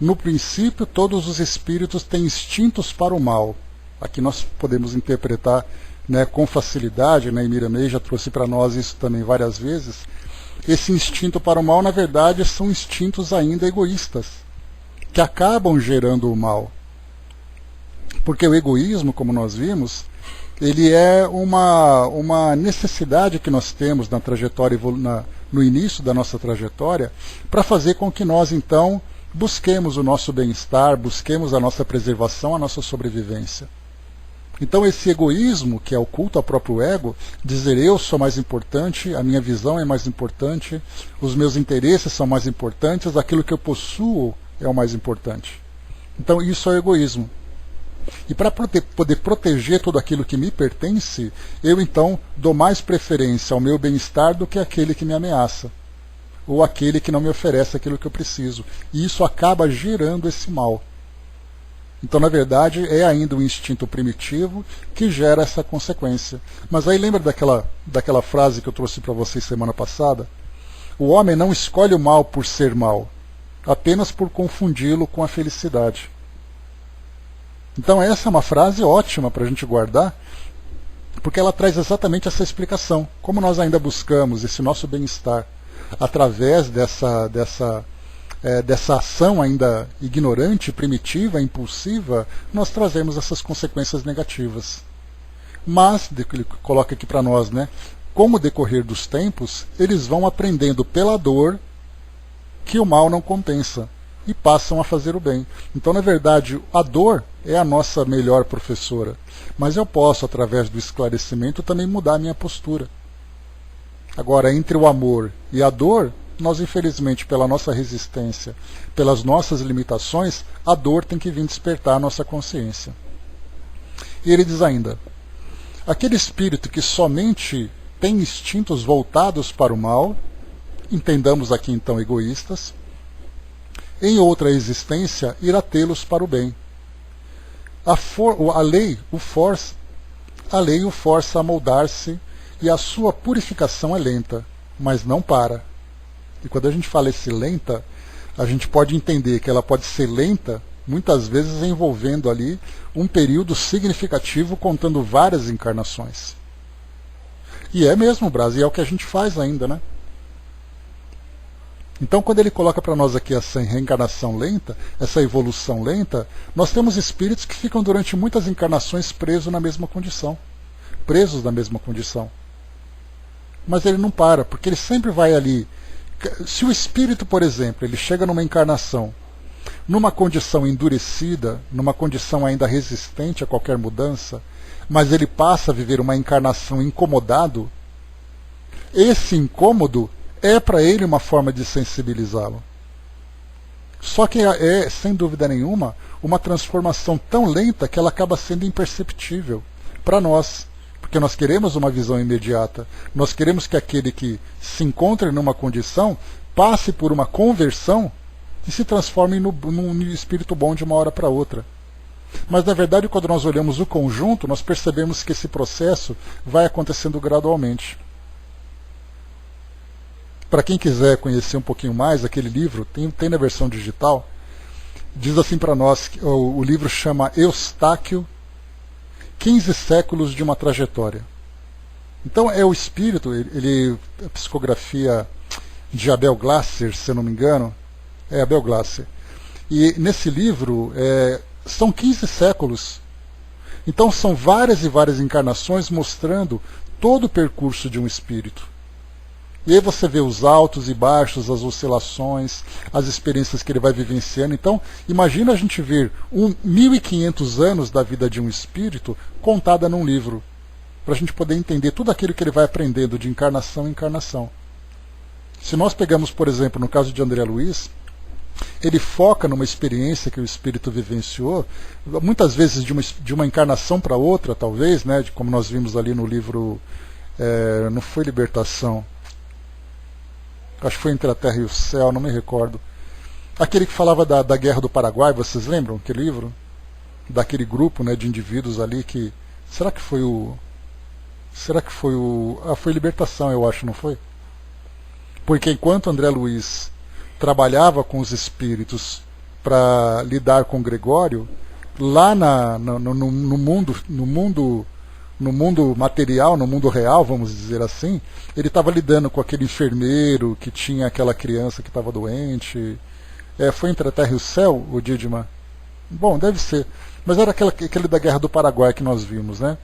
no princípio todos os espíritos têm instintos para o mal. Aqui nós podemos interpretar, né, com facilidade, né, e Miramês já trouxe para nós isso também várias vezes. Esse instinto para o mal, na verdade, são instintos ainda egoístas, que acabam gerando o mal. Porque o egoísmo, como nós vimos, ele é uma necessidade que nós temos na trajetória, no início da nossa trajetória, para fazer com que nós, então, busquemos o nosso bem-estar, busquemos a nossa preservação, a nossa sobrevivência. Então esse egoísmo, que é o culto ao próprio ego, dizer eu sou mais importante, a minha visão é mais importante, os meus interesses são mais importantes, aquilo que eu possuo é o mais importante. Então isso é o egoísmo. E para poder proteger tudo aquilo que me pertence, eu então dou mais preferência ao meu bem-estar do que aquele que me ameaça, ou aquele que não me oferece aquilo que eu preciso. E isso acaba gerando esse mal. Então, na verdade, é ainda um instinto primitivo que gera essa consequência. Mas aí lembra daquela frase que eu trouxe para vocês semana passada? O homem não escolhe o mal por ser mal, apenas por confundi-lo com a felicidade. Então essa é uma frase ótima para a gente guardar, porque ela traz exatamente essa explicação. Como nós ainda buscamos esse nosso bem-estar através dessa ação ainda ignorante, primitiva, impulsiva, nós trazemos essas consequências negativas. Mas, ele coloca aqui para nós, né, com o decorrer dos tempos, eles vão aprendendo pela dor que o mal não compensa e passam a fazer o bem. Então, na verdade, a dor é a nossa melhor professora, mas eu posso, através do esclarecimento, também mudar a minha postura. Agora, entre o amor e a dor, nós, infelizmente, pela nossa resistência, pelas nossas limitações, a dor tem que vir despertar a nossa consciência. E ele diz ainda, aquele espírito que somente tem instintos voltados para o mal, entendamos aqui então egoístas, em outra existência irá tê-los para o bem. A lei o força a moldar-se e a sua purificação é lenta, mas não para. E quando a gente fala esse lenta, a gente pode entender que ela pode ser lenta, muitas vezes envolvendo ali um período significativo, contando várias encarnações. E é mesmo, Brás, e é o que a gente faz ainda, né? Então, quando ele coloca para nós aqui essa reencarnação lenta, essa evolução lenta, nós temos espíritos que ficam durante muitas encarnações presos na mesma condição. Presos na mesma condição. Mas ele não para, porque ele sempre vai ali. Se o espírito, por exemplo, ele chega numa encarnação, numa condição endurecida, numa condição ainda resistente a qualquer mudança, mas ele passa a viver uma encarnação incomodado, esse incômodo é para ele uma forma de sensibilizá-lo. Só que é, sem dúvida nenhuma, uma transformação tão lenta que ela acaba sendo imperceptível para nós. Porque nós queremos uma visão imediata. Nós queremos que aquele que se encontre numa condição passe por uma conversão e se transforme num espírito bom de uma hora para outra. Mas, na verdade, quando nós olhamos o conjunto, nós percebemos que esse processo vai acontecendo gradualmente. Para quem quiser conhecer um pouquinho mais, aquele livro, tem na versão digital, diz assim para nós, o livro chama Eustáquio, 15 séculos de uma trajetória. Então é o espírito, a psicografia de Abel Glasser, se eu não me engano, é Abel Glasser. E nesse livro são 15 séculos. Então são várias e várias encarnações mostrando todo o percurso de um espírito. E aí você vê os altos e baixos, as oscilações, as experiências que ele vai vivenciando. Então, imagina a gente ver 1.500 anos da vida de um espírito contada num livro, para a gente poder entender tudo aquilo que ele vai aprendendo de encarnação em encarnação. Se nós pegamos, por exemplo, no caso de André Luiz, ele foca numa experiência que o espírito vivenciou, muitas vezes de uma encarnação para outra, talvez, né, como nós vimos ali no livro, não foi Libertação, acho que foi Entre a Terra e o Céu, não me recordo. Aquele que falava da Guerra do Paraguai, vocês lembram aquele livro? Daquele grupo, né, de indivíduos ali que... Será que foi o... foi Libertação, eu acho, não foi? Porque enquanto André Luiz trabalhava com os espíritos para lidar com Gregório, lá no mundo material, no mundo real, vamos dizer assim, ele estava lidando com aquele enfermeiro que tinha aquela criança que estava doente. Foi Entre a Terra e o Céu, o Didima? Bom, deve ser. Mas era aquele da Guerra do Paraguai que nós vimos, né?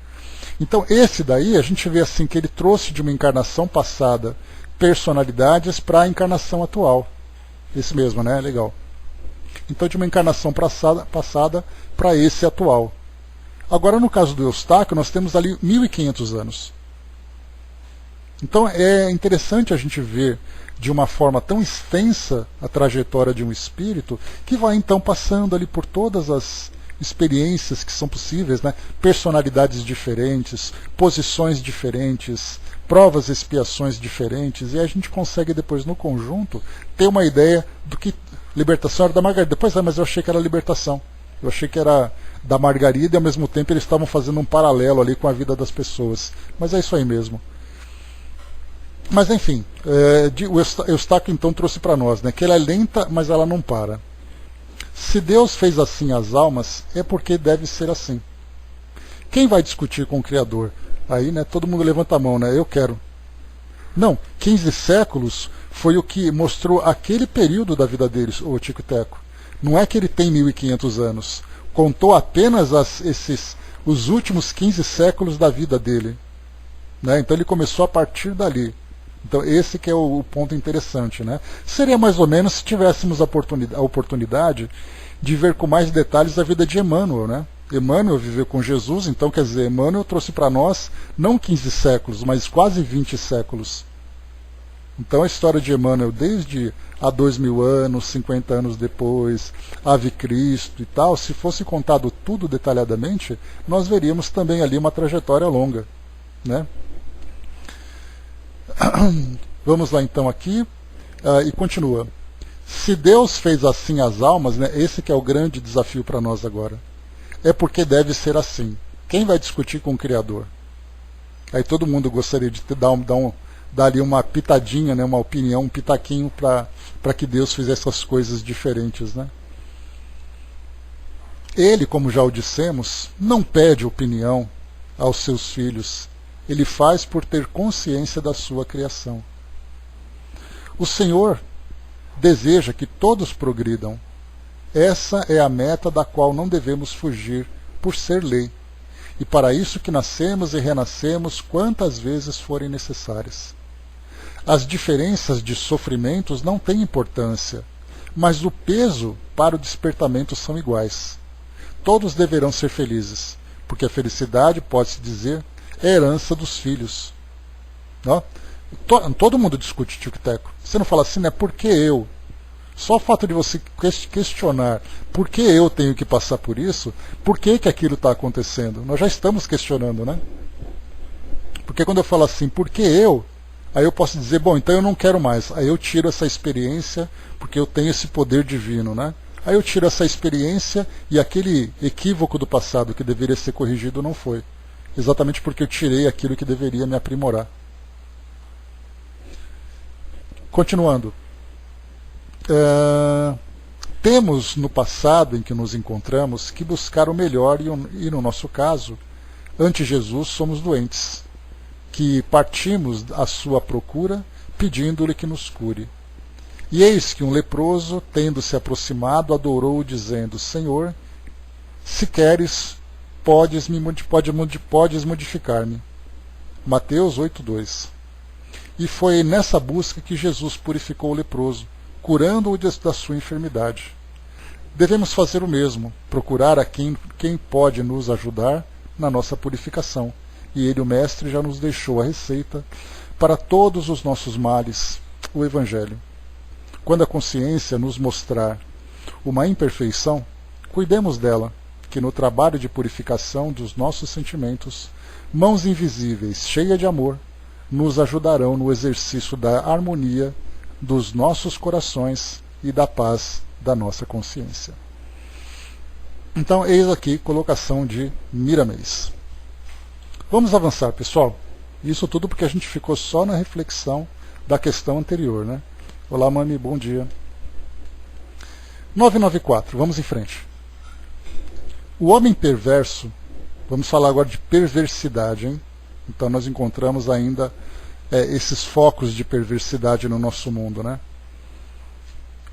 Então esse daí, a gente vê assim que ele trouxe de uma encarnação passada personalidades para a encarnação atual. Esse mesmo, né? Legal. Então de uma encarnação passada para esse atual. Agora no caso do Eustáquio, nós temos ali 1500 anos. Então é interessante a gente ver de uma forma tão extensa a trajetória de um espírito, que vai então passando ali por todas as experiências que são possíveis, né? Personalidades diferentes, posições diferentes, provas e expiações diferentes, e a gente consegue depois no conjunto ter uma ideia do que Libertação era da Margarida. Depois, mas eu achei que era Libertação. Eu achei que era da Margarida e ao mesmo tempo eles estavam fazendo um paralelo ali com a vida das pessoas. Mas é isso aí mesmo. Mas enfim, o Eustáquio então trouxe para nós, né, que ela é lenta, mas ela não para. Se Deus fez assim as almas, é porque deve ser assim. Quem vai discutir com o Criador? Aí, né, todo mundo levanta a mão, né? Eu quero. Não, 15 séculos foi o que mostrou aquele período da vida deles, o Tico e Teco. Não é que ele tem 1500 anos. Contou apenas os últimos 15 séculos da vida dele. Né? Então ele começou a partir dali. Então esse que é o ponto interessante. Né? Seria mais ou menos se tivéssemos a oportunidade de ver com mais detalhes a vida de Emmanuel. Né? Emmanuel viveu com Jesus, então quer dizer, Emmanuel trouxe para nós não 15 séculos, mas quase 20 séculos. Então a história de Emmanuel, desde há 2000 anos, 50 anos depois, Ave Cristo e tal, se fosse contado tudo detalhadamente, nós veríamos também ali uma trajetória longa. Né? Vamos lá então aqui, e continua. Se Deus fez assim as almas, né, esse que é o grande desafio para nós agora, é porque deve ser assim. Quem vai discutir com o Criador? Aí todo mundo gostaria de dar ali uma pitadinha, né, uma opinião, um pitaquinho para que Deus fizesse essas coisas diferentes. Né? Ele, como já o dissemos, não pede opinião aos seus filhos. Ele faz por ter consciência da sua criação. O Senhor deseja que todos progridam. Essa é a meta da qual não devemos fugir, por ser lei. E para isso que nascemos e renascemos quantas vezes forem necessárias. As diferenças de sofrimentos não têm importância, mas o peso para o despertamento são iguais. Todos deverão ser felizes, porque a felicidade, pode-se dizer, é herança dos filhos. Não? Todo mundo discute Tico e Teco. Você não fala assim, né? Por que eu? Só o fato de você questionar por que eu tenho que passar por isso, por que aquilo está acontecendo? Nós já estamos questionando, né? Porque quando eu falo assim, por que eu? Aí eu posso dizer, bom, então eu não quero mais. Aí eu tiro essa experiência, porque eu tenho esse poder divino, né? Aí eu tiro essa experiência e aquele equívoco do passado que deveria ser corrigido não foi. Exatamente porque eu tirei aquilo que deveria me aprimorar. Continuando. Temos no passado em que nos encontramos que buscar o melhor e no nosso caso, ante Jesus somos doentes, que partimos à sua procura pedindo-lhe que nos cure. E eis que um leproso, tendo se aproximado, adorou dizendo, Senhor, se queres, podes modificar-me. Mateus 8:2. E foi nessa busca que Jesus purificou o leproso, curando-o da sua enfermidade. Devemos fazer o mesmo, procurar a quem pode nos ajudar na nossa purificação. E ele, o Mestre, já nos deixou a receita para todos os nossos males, o Evangelho. Quando a consciência nos mostrar uma imperfeição, cuidemos dela, que no trabalho de purificação dos nossos sentimentos, mãos invisíveis, cheias de amor, nos ajudarão no exercício da harmonia dos nossos corações e da paz da nossa consciência. Então, eis aqui colocação de Miramês. Vamos avançar, pessoal. Isso tudo porque a gente ficou só na reflexão da questão anterior, né? Olá, Mami, bom dia. 994, vamos em frente. O homem perverso, vamos falar agora de perversidade, hein? Então nós encontramos ainda esses focos de perversidade no nosso mundo, né?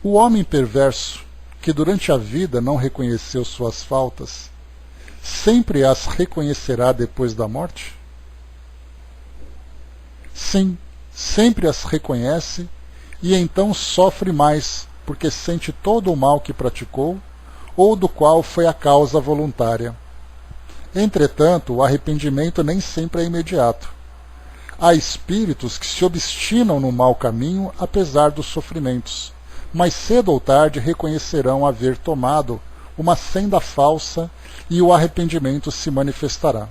O homem perverso, que durante a vida não reconheceu suas faltas, sempre as reconhecerá depois da morte? Sim, sempre as reconhece e então sofre mais, porque sente todo o mal que praticou ou do qual foi a causa voluntária. Entretanto, o arrependimento nem sempre é imediato. Há espíritos que se obstinam no mau caminho apesar dos sofrimentos, mas cedo ou tarde reconhecerão haver tomado uma senda falsa e o arrependimento se manifestará.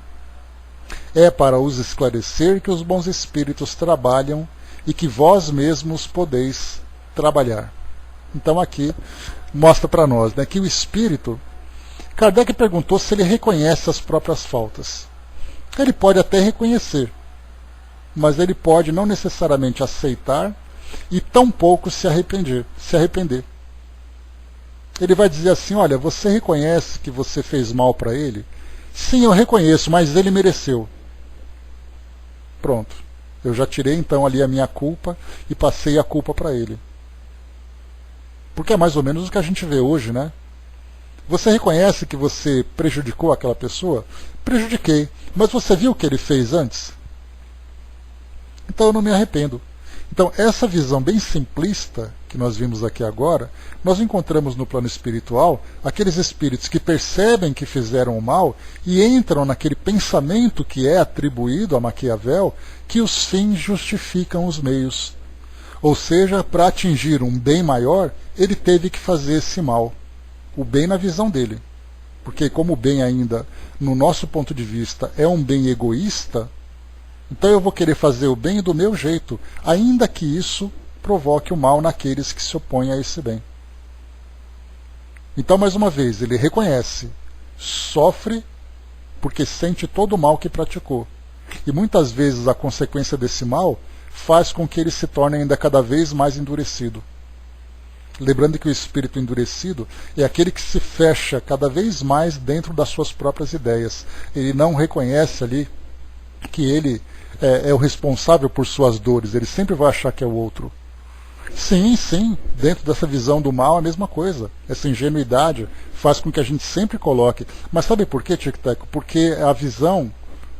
É para os esclarecer que os bons espíritos trabalham e que vós mesmos podeis trabalhar. Então aqui mostra para nós, né, que o espírito, Kardec perguntou se ele reconhece as próprias faltas. Ele pode até reconhecer, mas ele pode não necessariamente aceitar e tampouco se arrepender. Ele vai dizer assim, olha, você reconhece que você fez mal para ele? Sim, eu reconheço, mas ele mereceu. Pronto. Eu já tirei então ali a minha culpa e passei a culpa para ele. Porque é mais ou menos o que a gente vê hoje, né? Você reconhece que você prejudicou aquela pessoa? Prejudiquei. Mas você viu o que ele fez antes? Então eu não me arrependo. Então essa visão bem simplista que nós vimos aqui agora, nós encontramos no plano espiritual aqueles espíritos que percebem que fizeram o mal e entram naquele pensamento que é atribuído a Maquiavel, que os fins justificam os meios. Ou seja, para atingir um bem maior, ele teve que fazer esse mal. O bem na visão dele. Porque como o bem ainda, no nosso ponto de vista, é um bem egoísta, então eu vou querer fazer o bem do meu jeito, ainda que isso provoque o mal naqueles que se opõem a esse bem. Então, mais uma vez, ele reconhece, sofre porque sente todo o mal que praticou. E muitas vezes a consequência desse mal faz com que ele se torne ainda cada vez mais endurecido. Lembrando que o espírito endurecido é aquele que se fecha cada vez mais dentro das suas próprias ideias. Ele não reconhece ali que ele é o responsável por suas dores, ele sempre vai achar que é o outro. Sim, dentro dessa visão do mal é a mesma coisa. Essa ingenuidade faz com que a gente sempre coloque. Mas sabe por quê, Tic-Tac? Porque a visão,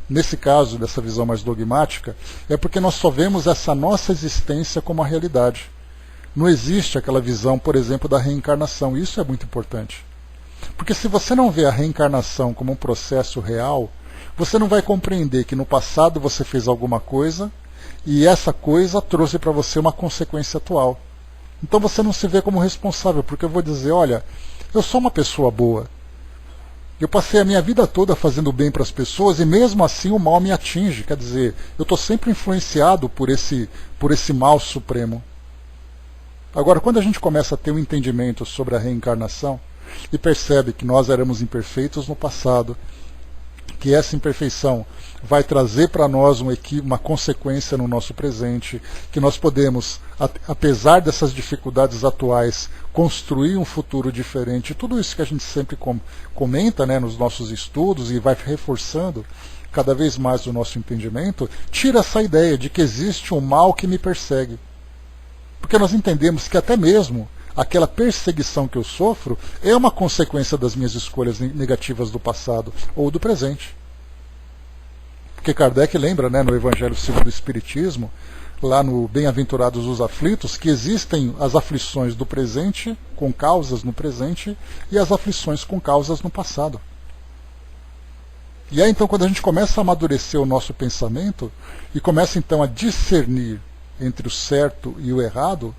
nesse caso, dessa visão mais dogmática, é porque nós só vemos essa nossa existência como a realidade. Não existe aquela visão, por exemplo, da reencarnação. Isso é muito importante. Porque se você não vê a reencarnação como um processo real, você não vai compreender que no passado você fez alguma coisa e essa coisa trouxe para você uma consequência atual. Então você não se vê como responsável, porque eu vou dizer, olha, eu sou uma pessoa boa. Eu passei a minha vida toda fazendo bem para as pessoas e mesmo assim o mal me atinge. Quer dizer, eu estou sempre influenciado por esse mal supremo. Agora, quando a gente começa a ter um entendimento sobre a reencarnação e percebe que nós éramos imperfeitos no passado, que essa imperfeição vai trazer para nós uma consequência no nosso presente, que nós podemos, apesar dessas dificuldades atuais, construir um futuro diferente. Tudo isso que a gente sempre comenta, né, nos nossos estudos e vai reforçando cada vez mais o nosso entendimento, tira essa ideia de que existe um mal que me persegue. Porque nós entendemos que até mesmo aquela perseguição que eu sofro é uma consequência das minhas escolhas negativas do passado ou do presente. Porque Kardec lembra, né, no Evangelho segundo o Espiritismo, lá no Bem-aventurados os aflitos, que existem as aflições do presente, com causas no presente, e as aflições com causas no passado. E aí então quando a gente começa a amadurecer o nosso pensamento, e começa então a discernir entre o certo e o errado,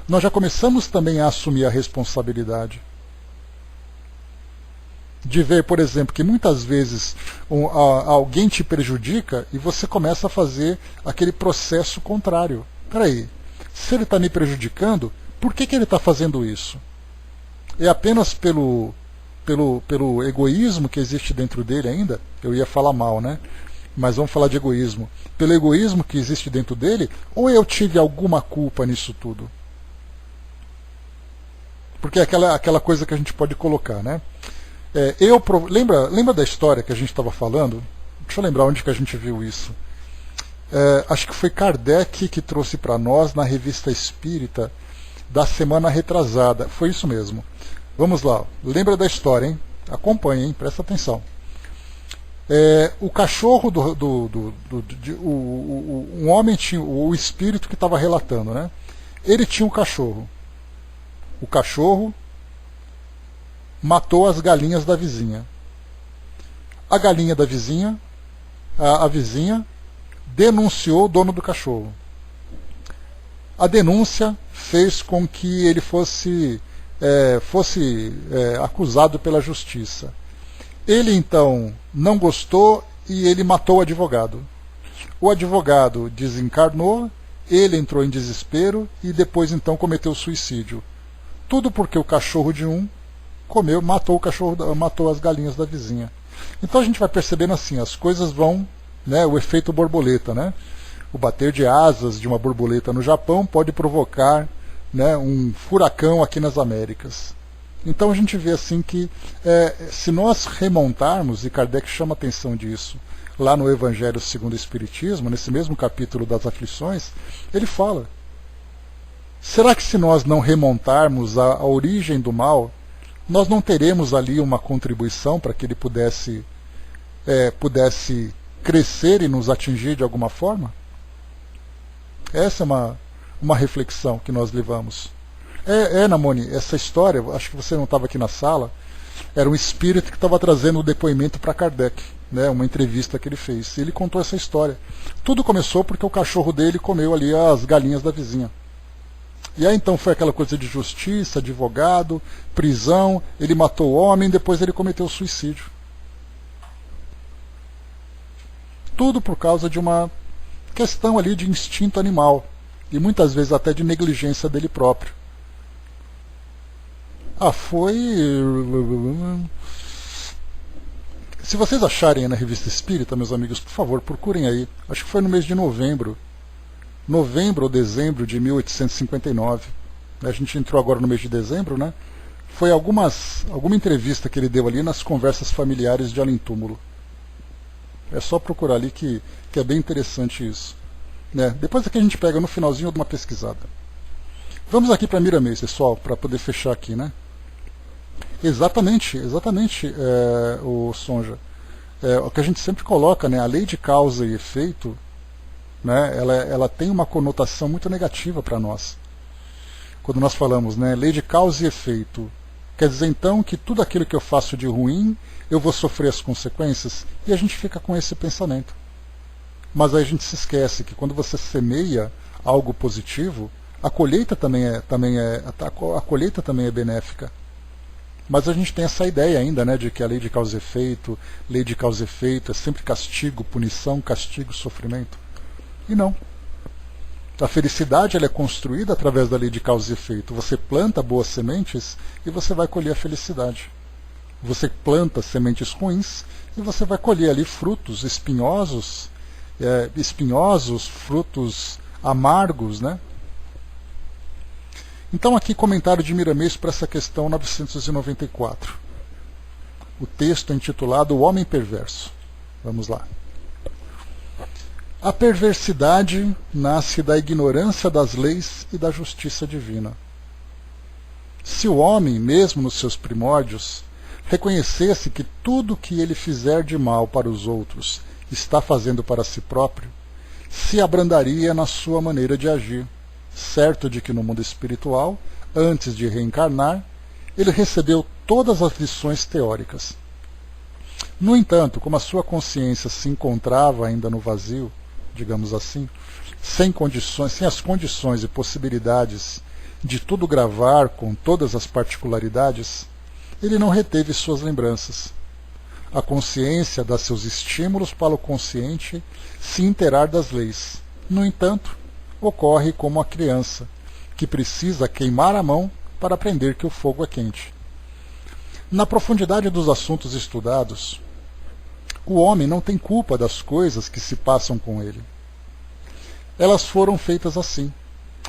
nós já começamos também a assumir a responsabilidade. De ver, por exemplo, que muitas vezes alguém te prejudica e você começa a fazer aquele processo contrário. Espera aí, se ele está me prejudicando, por que ele está fazendo isso? é apenas pelo egoísmo que existe dentro dele ainda, eu ia falar mal, né? Mas vamos falar de egoísmo. Pelo egoísmo que existe dentro dele, ou eu tive alguma culpa nisso tudo? Porque é aquela coisa que a gente pode colocar, né? Lembra da história que a gente estava falando? Deixa eu lembrar onde que a gente viu isso. Acho que foi Kardec que trouxe para nós na Revista Espírita da semana retrasada. Foi isso mesmo. Vamos lá. Lembra da história, hein? Acompanhe, hein? Presta atenção. O cachorro um homem tinha o espírito que estava relatando, né? Ele tinha um cachorro. O cachorro matou as galinhas da vizinha. A galinha da vizinha, a vizinha, denunciou o dono do cachorro. A denúncia fez com que ele fosse acusado pela justiça. Ele então não gostou e ele matou o advogado. O advogado desencarnou, ele entrou em desespero e depois então cometeu suicídio. Tudo porque o cachorro de um matou as galinhas da vizinha. Então a gente vai percebendo assim, as coisas vão, né, o efeito borboleta, né? O bater de asas de uma borboleta no Japão pode provocar, né, um furacão aqui nas Américas. Então a gente vê assim que se nós remontarmos, e Kardec chama atenção disso, lá no Evangelho segundo o Espiritismo, nesse mesmo capítulo das aflições, ele fala, será que se nós não remontarmos a origem do mal, nós não teremos ali uma contribuição para que ele pudesse crescer e nos atingir de alguma forma? Essa é uma reflexão que nós levamos. Namoni, essa história, acho que você não estava aqui na sala, era um espírito que estava trazendo o depoimento para Kardec, né, uma entrevista que ele fez. E ele contou essa história. Tudo começou porque o cachorro dele comeu ali as galinhas da vizinha. E aí então foi aquela coisa de justiça, advogado, prisão, ele matou o homem, depois ele cometeu suicídio. Tudo por causa de uma questão ali de instinto animal. E muitas vezes até de negligência dele próprio. Se vocês acharem na Revista Espírita, meus amigos, por favor, procurem aí. Acho que foi no mês de novembro ou dezembro de 1859. A gente entrou agora no mês de dezembro, né? Foi alguma entrevista que ele deu ali nas conversas familiares de Além Túmulo. É só procurar ali que é bem interessante isso. Né? Depois aqui a gente pega no finalzinho de uma pesquisada. Vamos aqui para Miramês, pessoal, para poder fechar aqui, né? Exatamente, o Sonja. O que a gente sempre coloca, né? A lei de causa e efeito, né? Ela tem uma conotação muito negativa para nós. Quando nós falamos, né? Lei de causa e efeito, quer dizer então que tudo aquilo que eu faço de ruim, eu vou sofrer as consequências, e a gente fica com esse pensamento. Mas aí a gente se esquece que quando você semeia algo positivo, a colheita também é benéfica. Mas a gente tem essa ideia ainda, né, de que a lei de causa e efeito é sempre castigo, punição, castigo, sofrimento. E não. A felicidade ela é construída através da lei de causa e efeito. Você planta boas sementes e você vai colher a felicidade. Você planta sementes ruins e você vai colher ali frutos espinhosos, frutos amargos, né? Então aqui comentário de Miramês para essa questão 994. O texto é intitulado O Homem Perverso. Vamos lá. A perversidade nasce da ignorância das leis e da justiça divina. Se o homem, mesmo nos seus primórdios, reconhecesse que tudo que ele fizer de mal para os outros está fazendo para si próprio, se abrandaria na sua maneira de agir, certo de que no mundo espiritual, antes de reencarnar, ele recebeu todas as lições teóricas. No entanto, como a sua consciência se encontrava ainda no vazio, digamos assim, sem as condições e possibilidades de tudo gravar com todas as particularidades, ele não reteve suas lembranças. A consciência dá seus estímulos para o consciente se inteirar das leis. No entanto, ocorre como a criança, que precisa queimar a mão para aprender que o fogo é quente. Na profundidade dos assuntos estudados, o homem não tem culpa das coisas que se passam com ele. Elas foram feitas assim,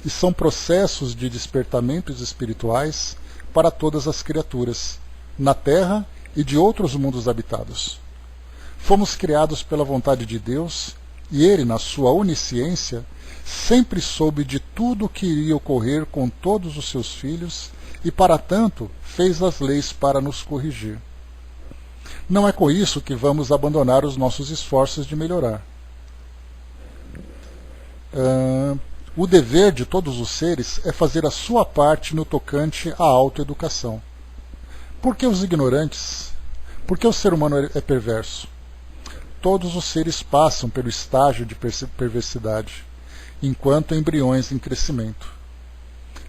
e são processos de despertamentos espirituais para todas as criaturas, na Terra e de outros mundos habitados. Fomos criados pela vontade de Deus, e Ele, na sua onisciência, sempre soube de tudo o que iria ocorrer com todos os seus filhos, e para tanto fez as leis para nos corrigir. Não é com isso que vamos abandonar os nossos esforços de melhorar. O dever de todos os seres é fazer a sua parte no tocante à autoeducação. Por que os ignorantes? Por que o ser humano é perverso? Todos os seres passam pelo estágio de perversidade, enquanto embriões em crescimento.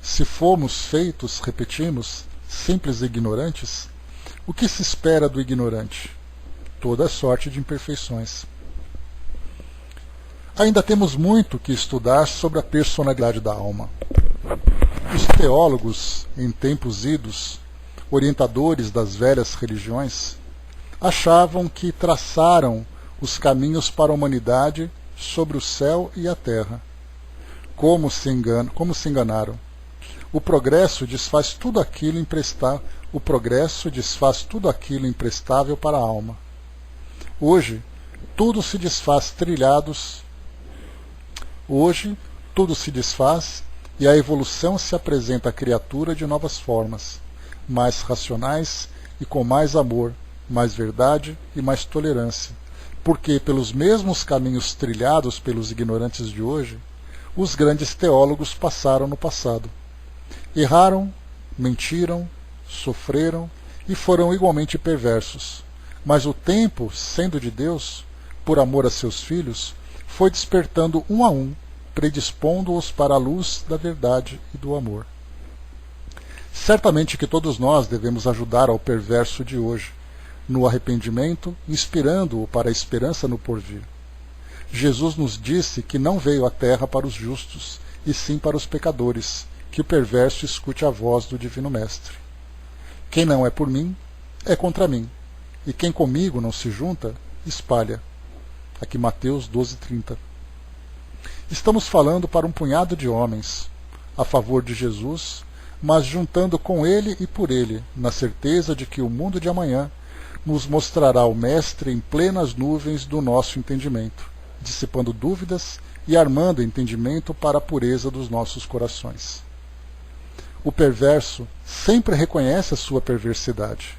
Se fomos feitos, repetimos, simples ignorantes, o que se espera do ignorante? Toda sorte de imperfeições. Ainda temos muito que estudar sobre a personalidade da alma. Os teólogos, em tempos idos, orientadores das velhas religiões, achavam que traçaram os caminhos para a humanidade sobre o céu e a terra. Como se enganaram. O progresso desfaz tudo aquilo imprestável para a alma. Hoje, tudo se desfaz e a evolução se apresenta à criatura de novas formas, mais racionais e com mais amor, mais verdade e mais tolerância, porque pelos mesmos caminhos trilhados pelos ignorantes de hoje, os grandes teólogos passaram no passado. Erraram, mentiram, sofreram e foram igualmente perversos. Mas o tempo, sendo de Deus, por amor a seus filhos, foi despertando um a um, predispondo-os para a luz da verdade e do amor. Certamente que todos nós devemos ajudar ao perverso de hoje, no arrependimento, inspirando-o para a esperança no porvir. Jesus nos disse que não veio à terra para os justos, e sim para os pecadores, que o perverso escute a voz do Divino Mestre. Quem não é por mim, é contra mim, e quem comigo não se junta, espalha. Aqui Mateus 12:30. Estamos falando para um punhado de homens, a favor de Jesus, mas juntando com ele e por ele, na certeza de que o mundo de amanhã nos mostrará o Mestre em plenas nuvens do nosso entendimento, dissipando dúvidas e armando entendimento para a pureza dos nossos corações. O perverso sempre reconhece a sua perversidade.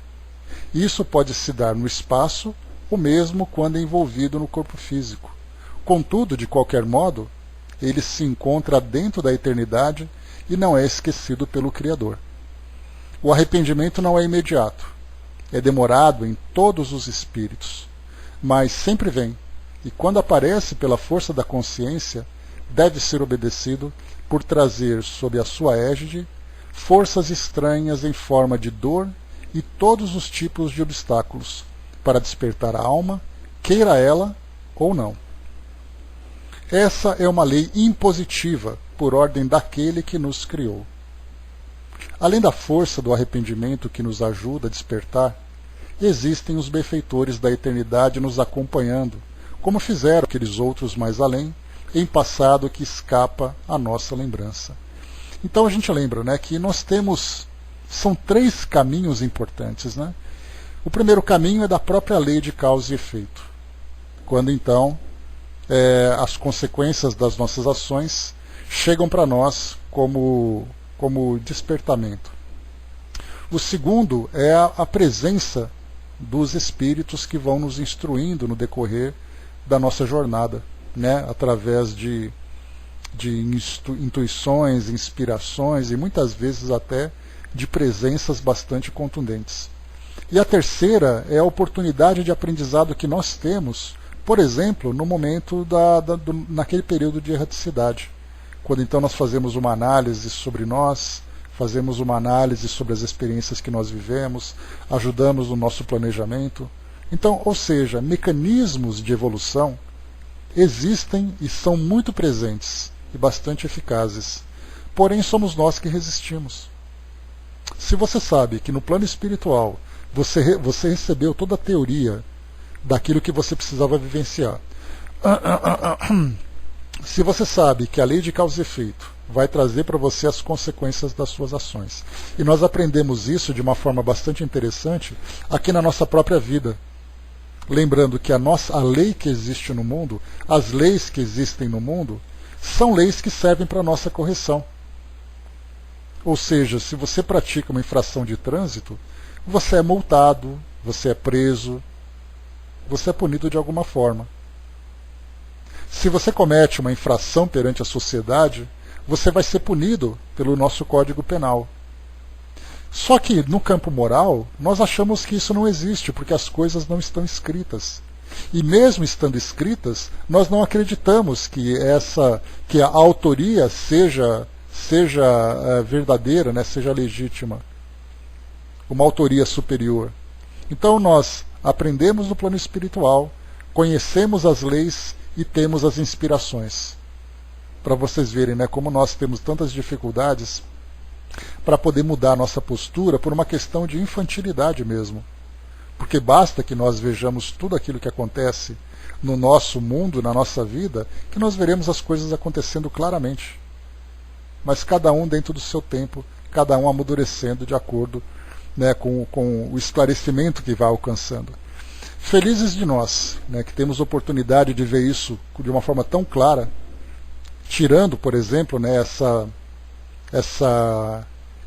Isso pode se dar no espaço, ou mesmo quando é envolvido no corpo físico. Contudo, de qualquer modo, ele se encontra dentro da eternidade e não é esquecido pelo Criador. O arrependimento não é imediato. É demorado em todos os espíritos, mas sempre vem, e quando aparece pela força da consciência, deve ser obedecido por trazer sob a sua égide forças estranhas em forma de dor e todos os tipos de obstáculos, para despertar a alma, queira ela ou não. Essa é uma lei impositiva, por ordem daquele que nos criou. Além da força do arrependimento que nos ajuda a despertar, existem os benfeitores da eternidade nos acompanhando, como fizeram aqueles outros mais além, em passado que escapa à nossa lembrança. Então a gente lembra, né, que nós temos, são 3 caminhos importantes. Né? O primeiro caminho é da própria lei de causa e efeito, quando então as consequências das nossas ações chegam para nós como despertamento. O segundo é a presença dos espíritos que vão nos instruindo no decorrer da nossa jornada, né? Através de intuições, inspirações e muitas vezes até de presenças bastante contundentes. E a terceira é a oportunidade de aprendizado que nós temos, por exemplo, no momento naquele período de erraticidade, quando então nós fazemos uma análise sobre nós, fazemos uma análise sobre as experiências que nós vivemos, ajudamos no nosso planejamento. Então, ou seja, mecanismos de evolução existem e são muito presentes e bastante eficazes. Porém, somos nós que resistimos. Se você sabe que no plano espiritual Você recebeu toda a teoria daquilo que você precisava vivenciar. Se você sabe que a lei de causa e efeito vai trazer para você as consequências das suas ações, e nós aprendemos isso de uma forma bastante interessante aqui na nossa própria vida. Lembrando que a lei que existe no mundo, as leis que existem no mundo, são leis que servem para a nossa correção. Ou seja, se você pratica uma infração de trânsito, você é multado, você é preso, você é punido de alguma forma. Se você comete uma infração perante a sociedade, você vai ser punido pelo nosso Código Penal. Só que no campo moral, nós achamos que isso não existe, porque as coisas não estão escritas. E mesmo estando escritas, nós não acreditamos que a autoria seja verdadeira, né, seja legítima. Uma autoria superior. Então nós aprendemos no plano espiritual, conhecemos as leis e temos as inspirações. Para vocês verem, né, como nós temos tantas dificuldades para poder mudar a nossa postura por uma questão de infantilidade mesmo. Porque basta que nós vejamos tudo aquilo que acontece no nosso mundo, na nossa vida, que nós veremos as coisas acontecendo claramente. Mas cada um dentro do seu tempo, cada um amadurecendo de acordo, né, com o esclarecimento que vai alcançando. Felizes de nós, né, que temos oportunidade de ver isso de uma forma tão clara, tirando, por exemplo, né,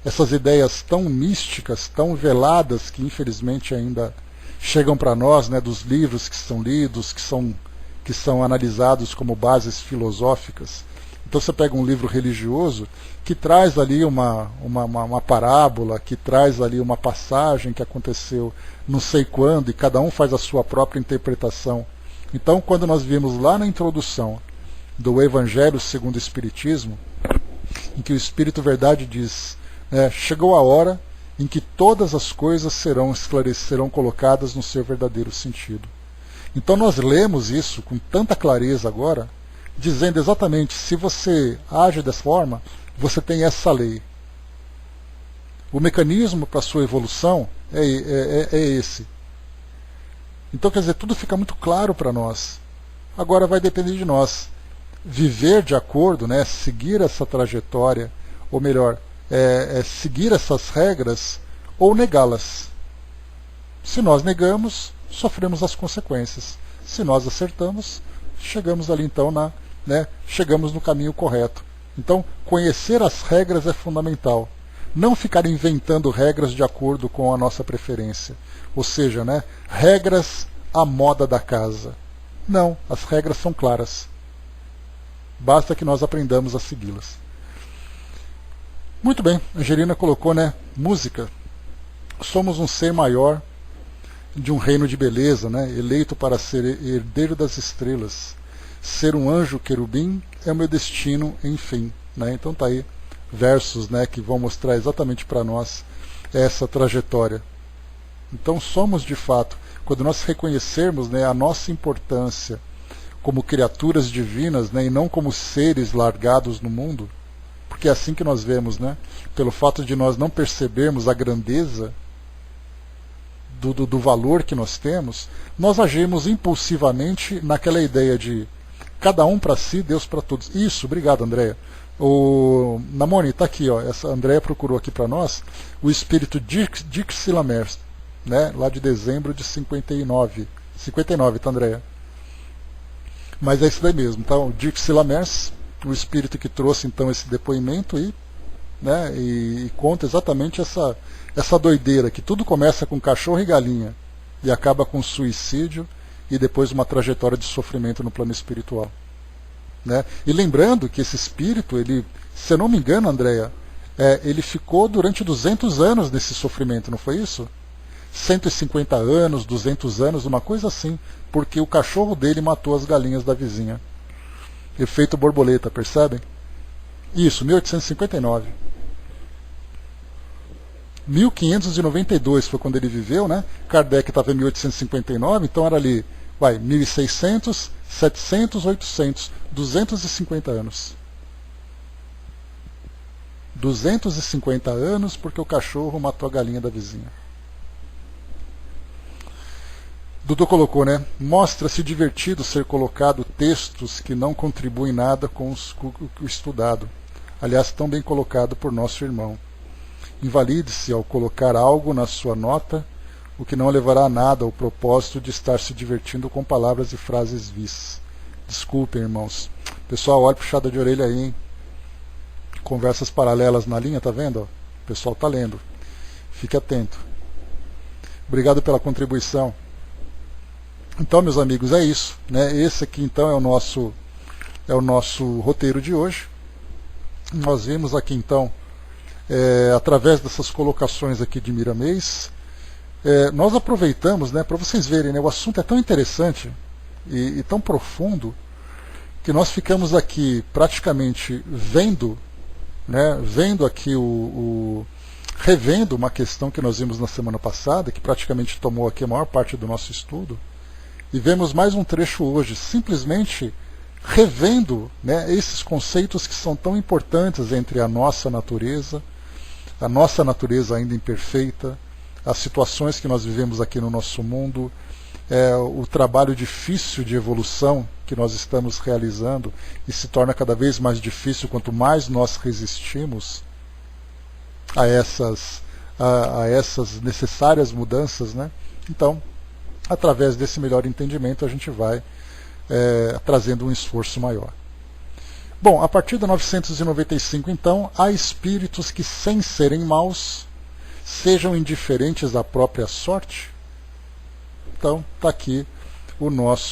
essas ideias tão místicas, tão veladas, que infelizmente ainda chegam para nós, né, dos livros que são lidos, que são analisados como bases filosóficas. Então você pega um livro religioso que traz ali uma parábola, que traz ali uma passagem que aconteceu não sei quando, e cada um faz a sua própria interpretação. Então, quando nós vimos lá na introdução do Evangelho segundo o Espiritismo, em que o Espírito Verdade diz, chegou a hora em que todas as coisas serão colocadas no seu verdadeiro sentido. Então nós lemos isso com tanta clareza agora, dizendo exatamente, se você age dessa forma, você tem essa lei. O mecanismo para a sua evolução é esse. Então, quer dizer, tudo fica muito claro para nós. Agora vai depender de nós viver de acordo, né, seguir essa trajetória, ou melhor, seguir essas regras ou negá-las. Se nós negamos, sofremos as consequências. Se nós acertamos, chegamos ali então chegamos no caminho correto. Então, conhecer as regras é fundamental. Não ficar inventando regras de acordo com a nossa preferência. Ou seja, né, regras à moda da casa. Não, as regras são claras. Basta que nós aprendamos a segui-las. Muito bem, Angelina colocou, né, música. Somos um ser maior de um reino de beleza, né, eleito para ser herdeiro das estrelas. Ser um anjo querubim é o meu destino, enfim. Né? Então tá aí versos, né, que vão mostrar exatamente para nós essa trajetória. Então somos de fato, quando nós reconhecermos, né, a nossa importância como criaturas divinas, né, e não como seres largados no mundo, porque é assim que nós vemos, né, pelo fato de nós não percebermos a grandeza do valor que nós temos, nós agimos impulsivamente naquela ideia de cada um para si, Deus para todos. Isso, obrigado, Andréia. O Namoni, está aqui, ó, essa Andréia procurou aqui para nós o espírito Dixie Lamers, né, lá de dezembro de 59. 59, tá, Andréia? Mas é isso daí mesmo, tá? O Dixie Lamers, o espírito que trouxe então esse depoimento e conta exatamente essa doideira, que tudo começa com cachorro e galinha e acaba com suicídio e depois uma trajetória de sofrimento no plano espiritual. Né? E lembrando que esse espírito, ele, se eu não me engano, Andréia, ele ficou durante 200 anos nesse sofrimento, não foi isso? 150 anos, 200 anos, uma coisa assim, porque o cachorro dele matou as galinhas da vizinha. Efeito borboleta, percebem? Isso, 1859. 1592 foi quando ele viveu, né? Kardec estava em 1859, então era ali, 1600, 700, 800, 250 anos. 250 anos porque o cachorro matou a galinha da vizinha. Dudu colocou, né? Mostra-se divertido ser colocado textos que não contribuem nada com o estudado. Aliás, tão bem colocado por nosso irmão. Invalide-se ao colocar algo na sua nota, o que não levará a nada ao propósito de estar se divertindo com palavras e frases vis. Desculpem, irmãos. Pessoal, olha puxada de orelha aí, hein? Conversas paralelas na linha, tá vendo? O pessoal tá lendo. Fique atento. Obrigado pela contribuição. Então, meus amigos, é isso, né? Esse aqui, então, é o nosso roteiro de hoje. Nós vimos aqui, então, através dessas colocações aqui de Miramês, nós aproveitamos, né, para vocês verem, né, o assunto é tão interessante e tão profundo que nós ficamos aqui praticamente vendo, né, vendo aqui revendo uma questão que nós vimos na semana passada, que praticamente tomou aqui a maior parte do nosso estudo, e vemos mais um trecho hoje, simplesmente revendo, né, esses conceitos que são tão importantes entre a nossa natureza ainda imperfeita, as situações que nós vivemos aqui no nosso mundo, o trabalho difícil de evolução que nós estamos realizando e se torna cada vez mais difícil quanto mais nós resistimos a essas necessárias mudanças, né? Então, através desse melhor entendimento, a gente vai trazendo um esforço maior. Bom, a partir da 995, então, há espíritos que, sem serem maus, sejam indiferentes à própria sorte. Então, está aqui o nosso